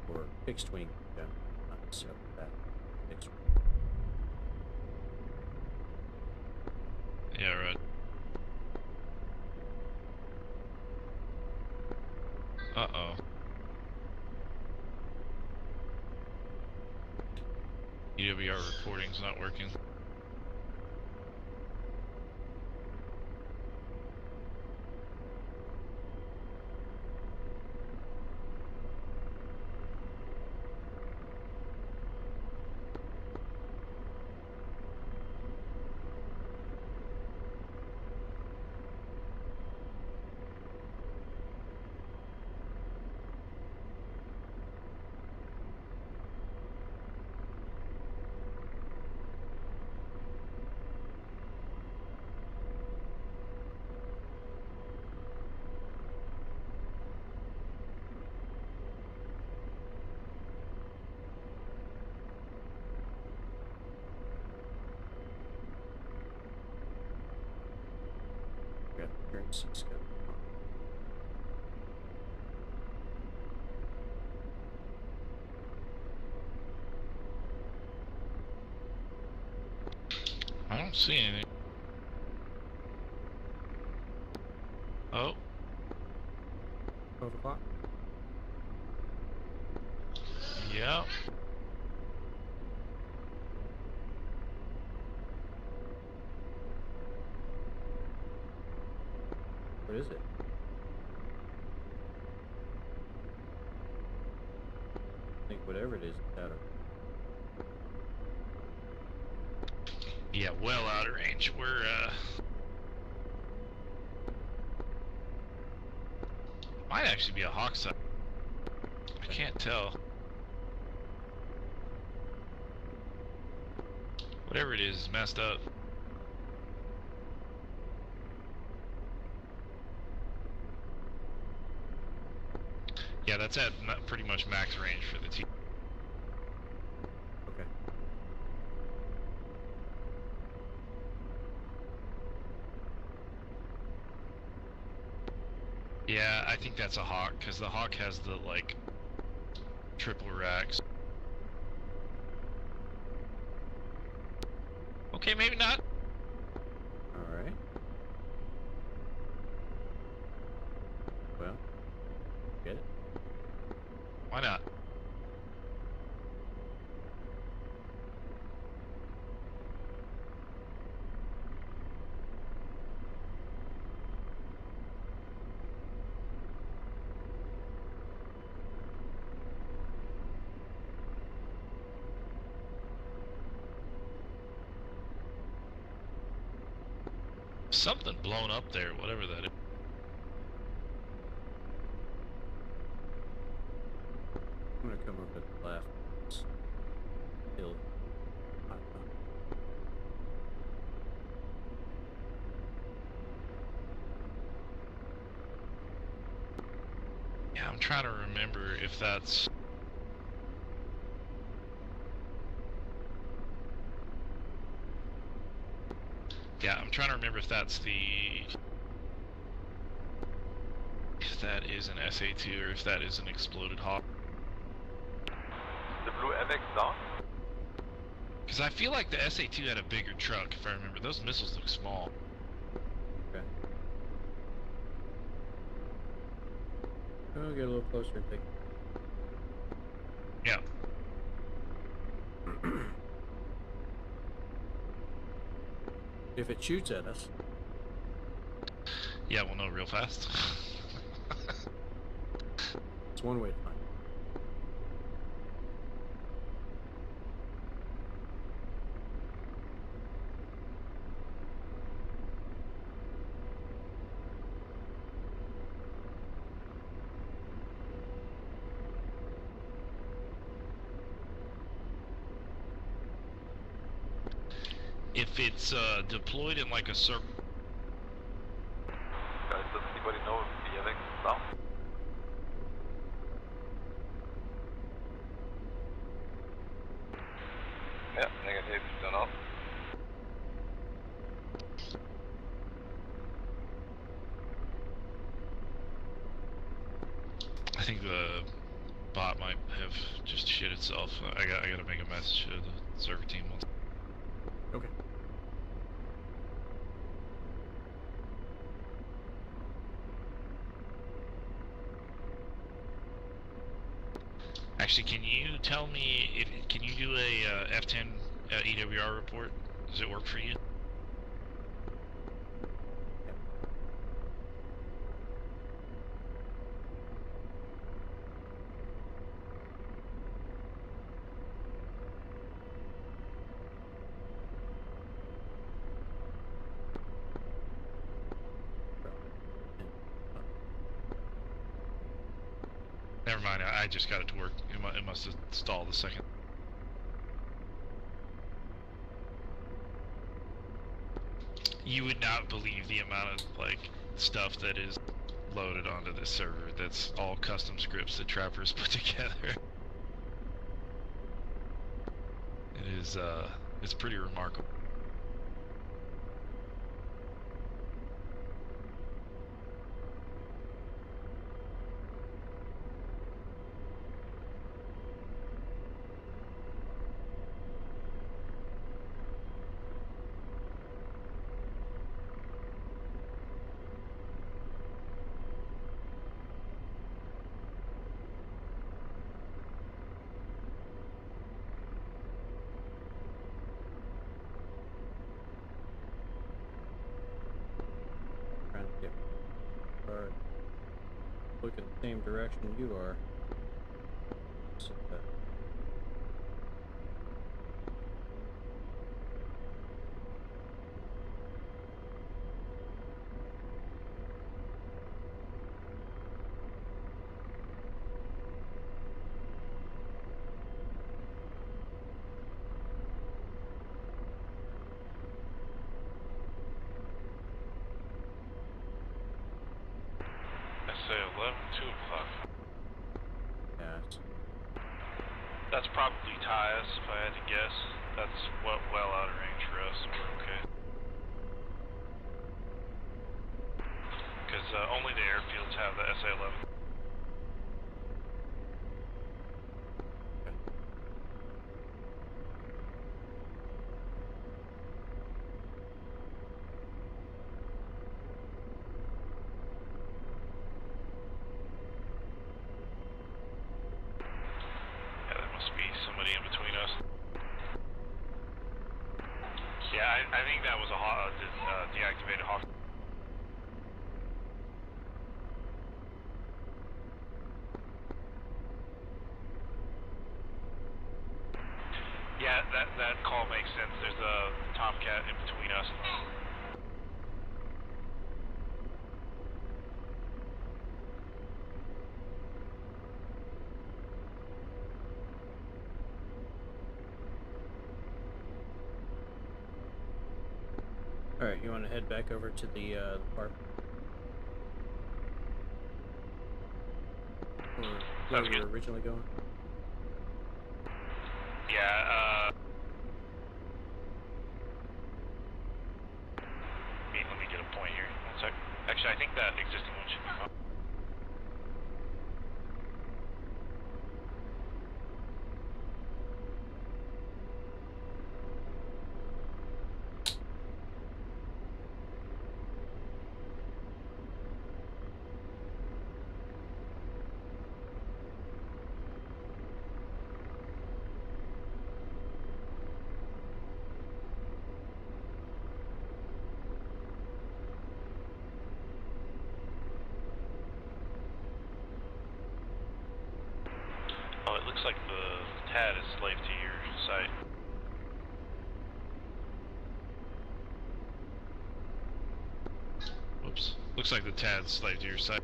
Speaker 4: one. Or fixed wing. Yeah, not necessarily that. Fixed wing.
Speaker 3: Yeah, right. Uh-oh. EWR reporting's not working.
Speaker 4: Got the currency scope.
Speaker 3: I don't see anything. Oh,
Speaker 4: 12 o'clock.
Speaker 3: yeah.
Speaker 4: What is it? I think whatever it is, it's out of.
Speaker 3: Yeah, well out of range. We're, might actually be a hawk site. I can't tell. Whatever it is messed up. Yeah, that's at pretty much max range for the T.
Speaker 4: Okay.
Speaker 3: Yeah, I think that's a Hawk, because the Hawk has the, like, triple racks. Okay, maybe not.
Speaker 4: All right. Well, get it.
Speaker 3: Why not? Something blown up there, whatever that is.
Speaker 4: I'm gonna come over to the left. It's hill.
Speaker 3: Yeah, I'm trying to remember if that's... Yeah, I'm trying to remember if that's the... If that is an SA-2 or if that is an exploded Hawk.
Speaker 6: The blue MX down?
Speaker 3: Because I feel like the SA-2 had a bigger truck, if I remember. Those missiles look small.
Speaker 4: Okay. I'll get a little closer and take.
Speaker 3: Yeah.
Speaker 4: If it shoots at us,
Speaker 3: Yeah, we'll know real fast.
Speaker 4: it's one way to find it.
Speaker 3: If it's deployed in like a circle...
Speaker 6: Guys, does anybody know if the MX is down? Yeah, negative, don't know.
Speaker 3: I think the bot might have just shit itself. I gotta make a message to the server team once.
Speaker 4: Okay.
Speaker 3: Actually, can you tell me if can you do a F10 EWR report? Does it work for you? Never mind. I just got it to work. It must have stalled a second. You would not believe the amount of like stuff that is loaded onto this server. That's all custom scripts that trappers put together. It is it's pretty remarkable.
Speaker 4: Trying to get or look in the same direction you are. So,
Speaker 2: SA 11, 2 o'clock. That's probably Tyus, if I had to guess. That's well out of range for us. We're okay. Because only the airfields have the SA-11. Somebody in between us. Yeah, I think that was a deactivated Hawk. Yeah, that call makes sense. There's a Tomcat in between us.
Speaker 4: Alright, you want to head back over to the park? Or where
Speaker 2: Sounds
Speaker 4: we were
Speaker 2: good.
Speaker 4: originally going?
Speaker 2: Yeah, let me get a point here. One sec. Actually, I think that existing one should be fine. Oh, it looks like the TAD is slave to your site.
Speaker 3: Whoops. Looks like the TAD's slave to your site.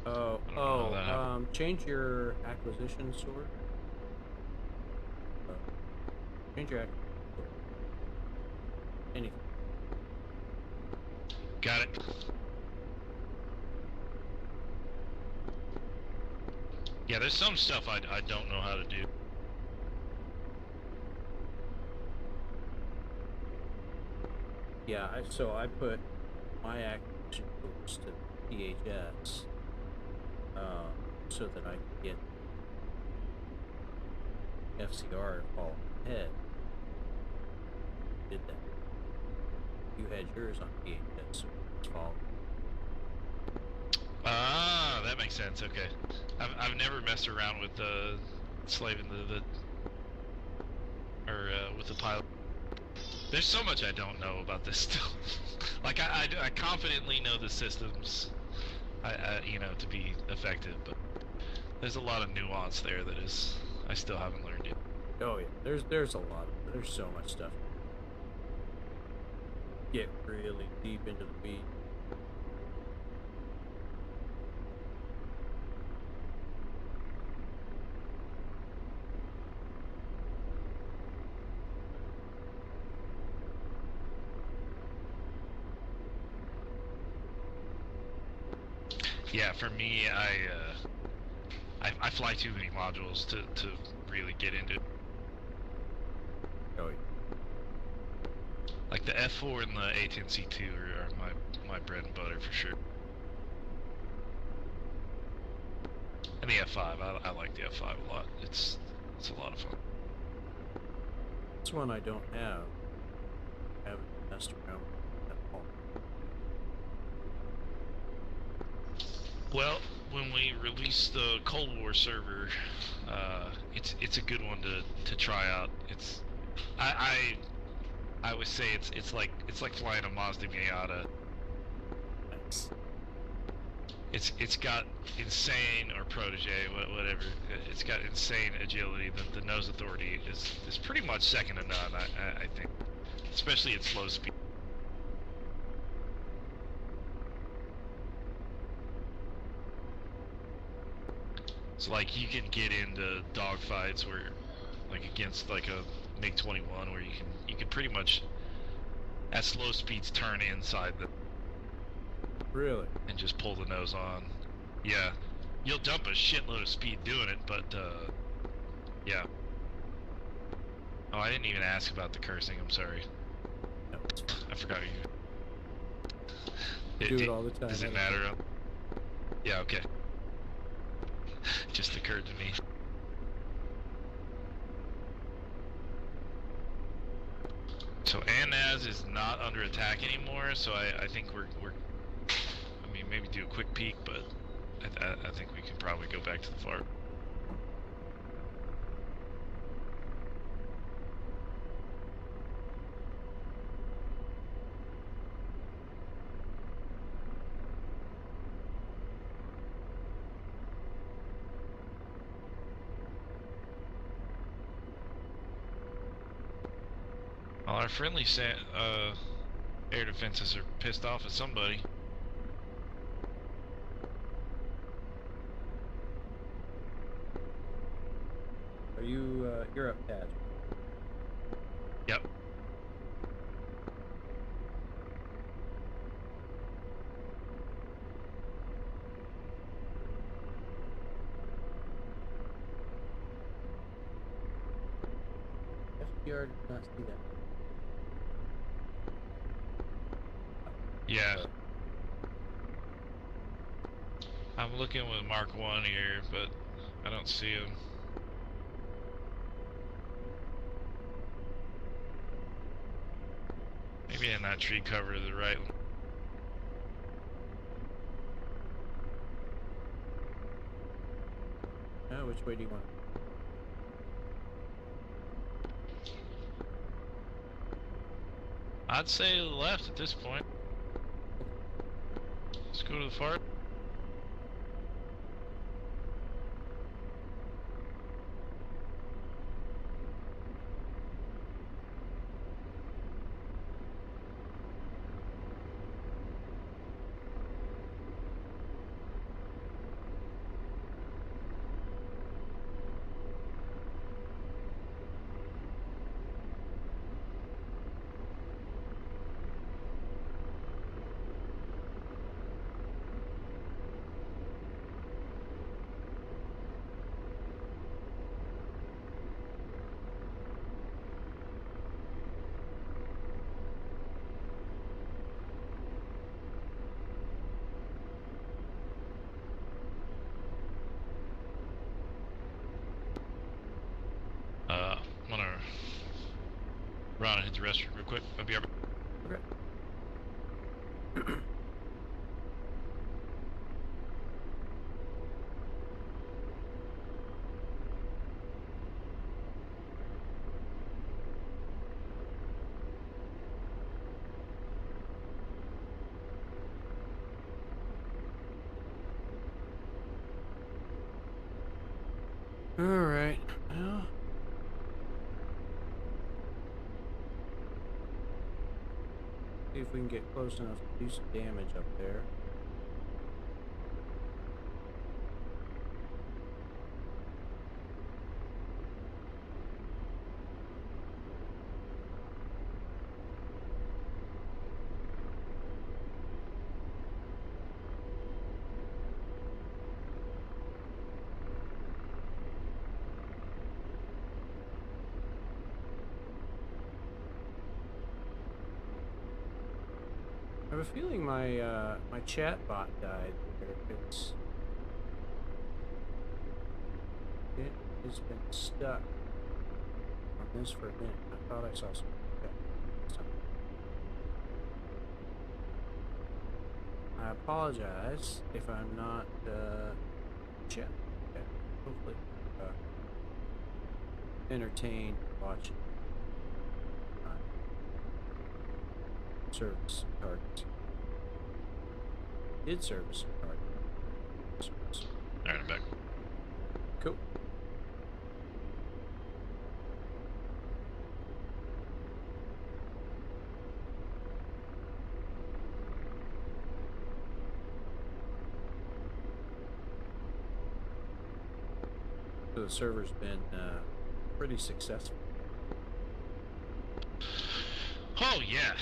Speaker 4: Oh,
Speaker 3: I don't know how that happened.
Speaker 4: change your acquisition sort. Change your acquisition sort. Anything.
Speaker 3: Got it. Yeah, there's some stuff I don't know how to do.
Speaker 4: Yeah, so I put my acquisition sorts to PHS, so that I could get FCR all ahead. Did that. You had yours on PHS, so it's fall.
Speaker 3: Ah, that makes sense. Okay, I've never messed around with slaving with the pilot. There's so much I don't know about this stuff. Like I confidently know the systems, to be effective, but there's a lot of nuance there that I still haven't learned yet.
Speaker 4: Oh yeah, there's a lot. There's so much stuff. Get really deep into the weeds.
Speaker 3: Yeah, for me, I fly too many modules to really get into it.
Speaker 4: Oh yeah.
Speaker 3: Like the F4 and the A10C2 are my bread and butter for sure. And the F5, I like the F5 a lot. It's a lot of fun.
Speaker 4: This one I don't have. I haven't messed around with at all.
Speaker 3: Well, when we release the Cold War server, it's a good one to try out. I always say it's like flying a Mazda Miata.
Speaker 4: Nice.
Speaker 3: It's got insane, or protege, whatever. It's got insane agility. The nose authority is pretty much second to none. I think, especially at slow speed. So like you can get into dogfights where, like against like a MiG-21, where you can pretty much at slow speeds turn inside the
Speaker 4: Really?
Speaker 3: and just pull the nose on. Yeah, You'll dump a shitload of speed doing it, but yeah. Oh, I didn't even ask about the cursing. I'm sorry.
Speaker 4: No, it's fine.
Speaker 3: I forgot you.
Speaker 4: I do it all the time.
Speaker 3: Does it matter? Yeah. Okay. Just occurred to me. So Anaz is not under attack anymore, so I think we're I mean, maybe do a quick peek, but I think we can probably go back to the fart. Well, our friendly air defenses are pissed off at somebody.
Speaker 4: Are you, you're up, Pat?
Speaker 3: Yep.
Speaker 4: FDR did not see that.
Speaker 3: Yeah. I'm looking with Mark 1 here, but I don't see him. Maybe in that tree cover to the right.
Speaker 4: Which way do you want?
Speaker 3: I'd say to the left at this point. Let's go to the far. I'm gonna run and hit the restroom real quick. I'll be right back.
Speaker 4: Okay. All right. Well, see if we can get close enough to do some damage up there. I have a feeling my my chat bot died there. It has been stuck on this for a minute. I thought I saw something. I apologize if I'm not chat. Okay. Hopefully entertained watching. Service targets. Did service target.
Speaker 3: Alright, I'm back.
Speaker 4: Cool. So the server's been pretty successful.
Speaker 3: Oh yeah,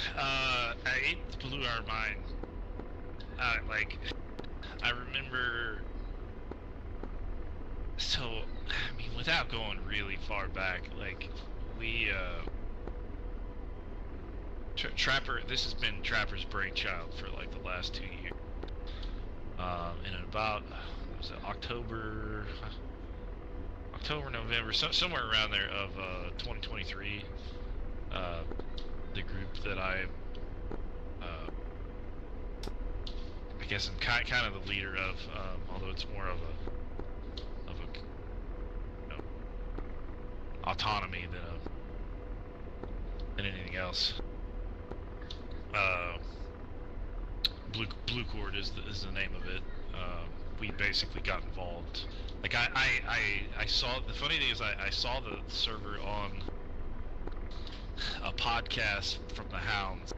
Speaker 3: it blew our mind. Like, I remember So, I mean, without going really far back, like, we, Trapper, this has been Trapper's brainchild for, like, the last 2 years. And in about, what was it, October, November, somewhere around there of, 2023, the group that I guess I'm kind of the leader of, although it's more of a autonomy than anything else. Blue Cord is the name of it. We basically got involved. Like I saw, the funny thing is I saw the server on a podcast from the Hounds,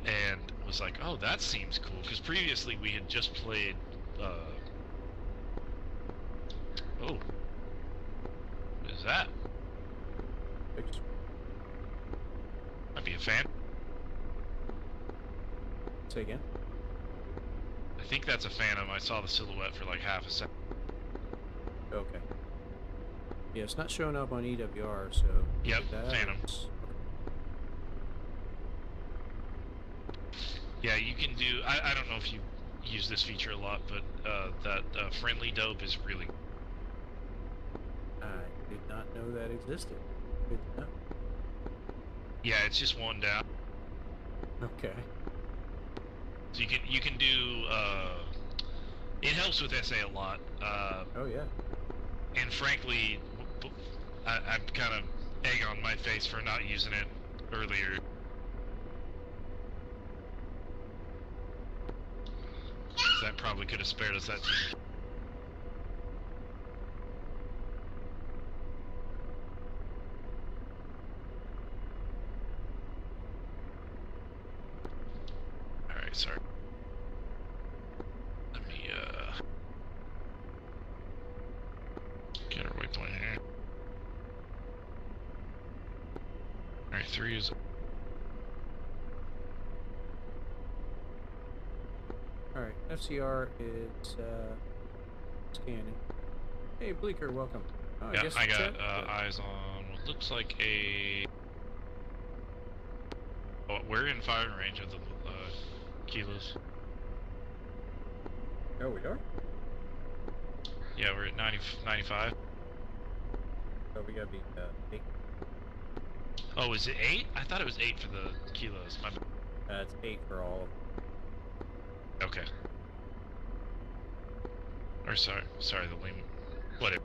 Speaker 3: and was like, oh, that seems cool, because previously we had just played. Oh, what is that? Might be a fan.
Speaker 4: Say again?
Speaker 3: I think that's a Phantom. I saw the silhouette for like half a second.
Speaker 4: Okay. Yeah, it's not showing up on EWR, so...
Speaker 3: Yep,
Speaker 4: that
Speaker 3: Phantom.
Speaker 4: is-
Speaker 3: Yeah, you can do... I don't know if you use this feature a lot, but that friendly dope is really...
Speaker 4: I did not know that existed. Good to know.
Speaker 3: Yeah, it's just one down.
Speaker 4: Okay.
Speaker 3: So you can do... it helps with SA a lot.
Speaker 4: Oh, yeah.
Speaker 3: And frankly, I'm kind of egg on my face for not using it earlier. That probably could have spared us that team. Alright, sorry. Let me, get our waypoint here. Alright, 3 is...
Speaker 4: Alright, FCR is, scanning. Hey, Bleeker, welcome. Oh,
Speaker 3: Yeah,
Speaker 4: guess
Speaker 3: I
Speaker 4: that's
Speaker 3: got
Speaker 4: it.
Speaker 3: eyes on what looks like a... Oh, we're in firing range of the kilos.
Speaker 4: Oh, we are?
Speaker 3: Yeah, we're at 95.
Speaker 4: Oh, we gotta be, 8.
Speaker 3: Oh, is it 8? I thought it was 8 for the kilos. My bad.
Speaker 4: It's 8 for all of them.
Speaker 3: Okay. Or sorry, the Lima. Whatever.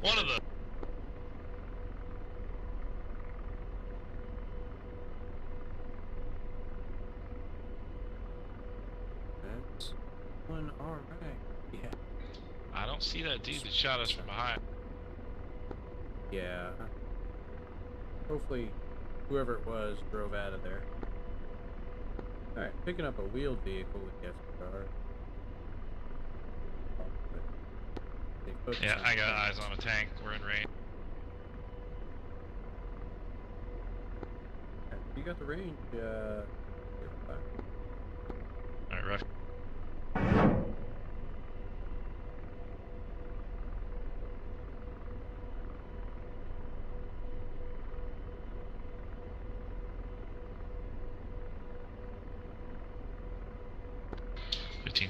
Speaker 3: One of the...
Speaker 4: That's one, alright. Yeah.
Speaker 3: I don't see that dude that shot us from behind.
Speaker 4: Yeah. Hopefully, whoever it was drove out of there. Alright, picking up a wheeled vehicle with the FCR.
Speaker 3: Yeah, I got eyes on a tank. We're in range.
Speaker 4: You got the range, you're fine.
Speaker 3: Alright, rough.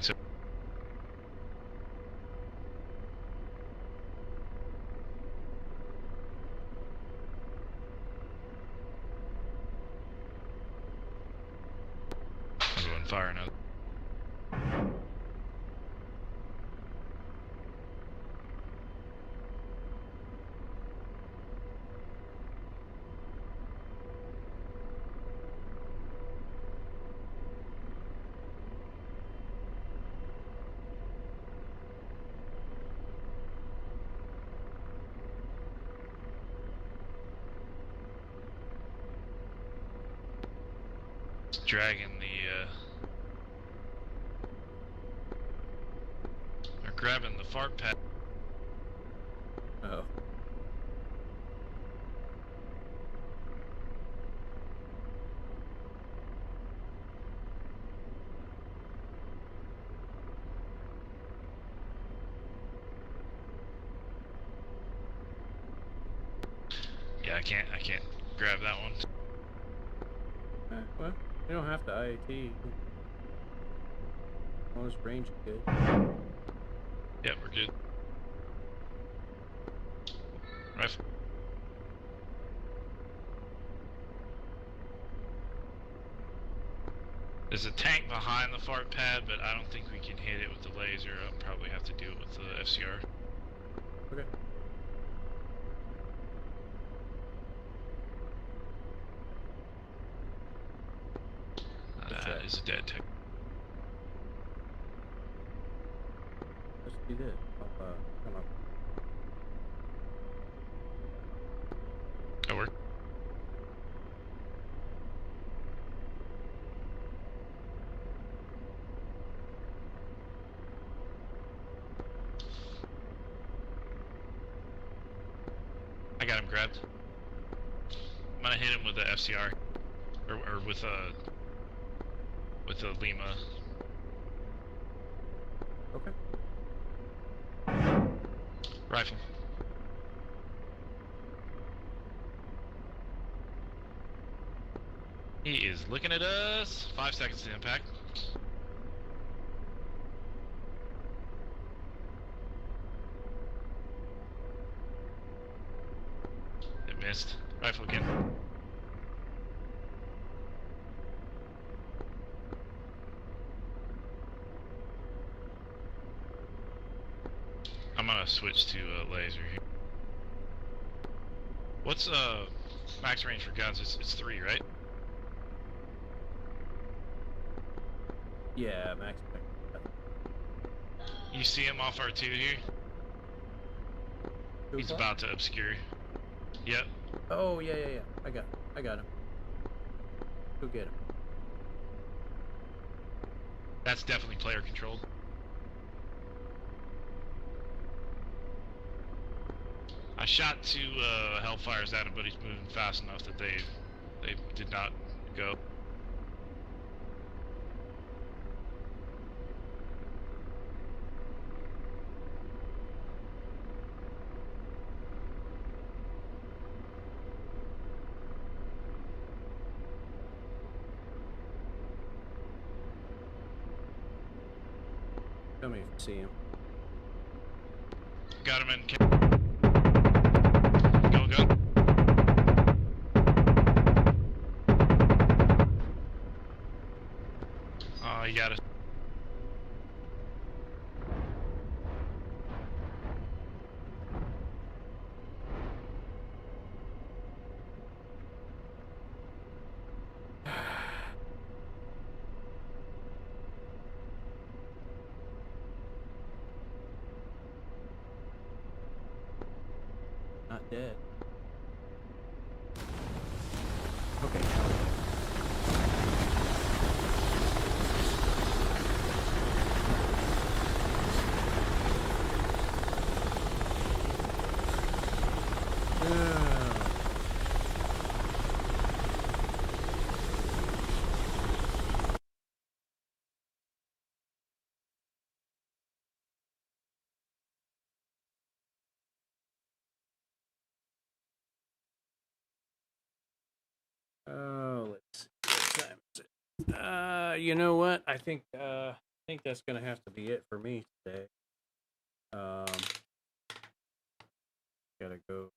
Speaker 3: So I'm going fire now. Dragging the or grabbing the fart pad.
Speaker 4: Oh.
Speaker 3: I can't grab that one.
Speaker 4: Well, you don't have to IAT. As long as range is good.
Speaker 3: Yeah, we're good. Rifle. There's a tank behind the fart pad, but I don't think we can hit it with the laser. I'll probably have to do it with the FCR.
Speaker 4: Okay.
Speaker 3: That is a dead tank.
Speaker 4: Let's do this. I'll come up.
Speaker 3: That work. I got him grabbed. I'm gonna hit him with the FCR, or with a Lima.
Speaker 4: Okay.
Speaker 3: Rifle. He is looking at us. 5 seconds to impact. It missed. Rifle again. I'm gonna switch to laser here. What's max range for guns? It's 3, right?
Speaker 4: Yeah, max.
Speaker 3: You see him off R2 here? He's about to obscure. Yep.
Speaker 4: Oh yeah. I got him. Go get him.
Speaker 3: That's definitely player controlled. I shot 2 Hellfires at him, but he's moving fast enough that they did not go.
Speaker 4: Tell me if you see him.
Speaker 3: Got him in. Go. Oh, you got it.
Speaker 4: Not dead. Okay. Oh, let's see. What time is it? You know what? I think that's gonna have to be it for me today. Gotta go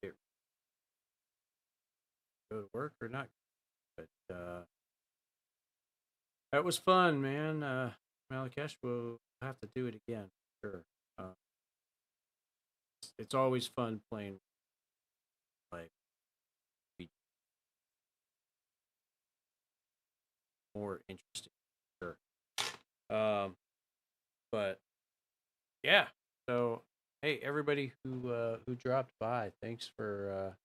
Speaker 4: get go to work or not. But that was fun, man. Malakesh will have to do it again, sure. It's always fun playing like more interesting, sure. But yeah. So hey, everybody who dropped by, thanks for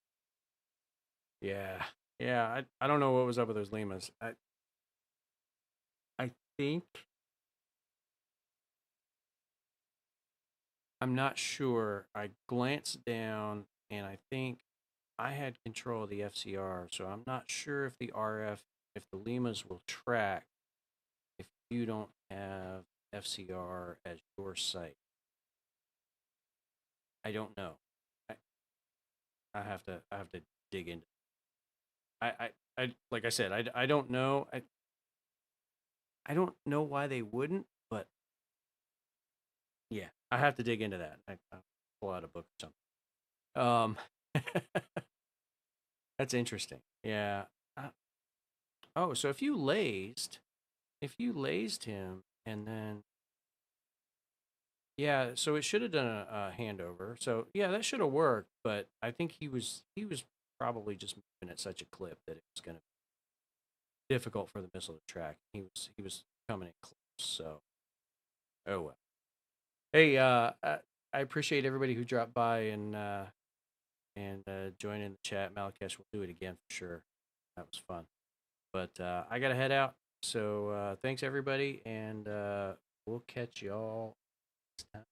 Speaker 4: yeah. I don't know what was up with those llamas. I think I'm not sure. I glanced down and I think I had control of the FCR, so I'm not sure if the if the llamas will track if you don't have FCR as your site. I don't know. I, I have to dig into. I like I said, I don't know. I don't know why they wouldn't, but yeah, I have to dig into that. I'll pull out a book or something. That's interesting. Yeah. Uh, oh, so if you lazed him and then yeah, so it should have done a handover. So yeah, that should have worked. But I think he was probably just moving at such a clip that it was going to be difficult for the missile to track. He was coming in close. So oh well. Hey, I appreciate everybody who dropped by and joined in the chat. Malakesh will do it again for sure. That was fun. But I gotta head out. So thanks everybody, and we'll catch y'all next time.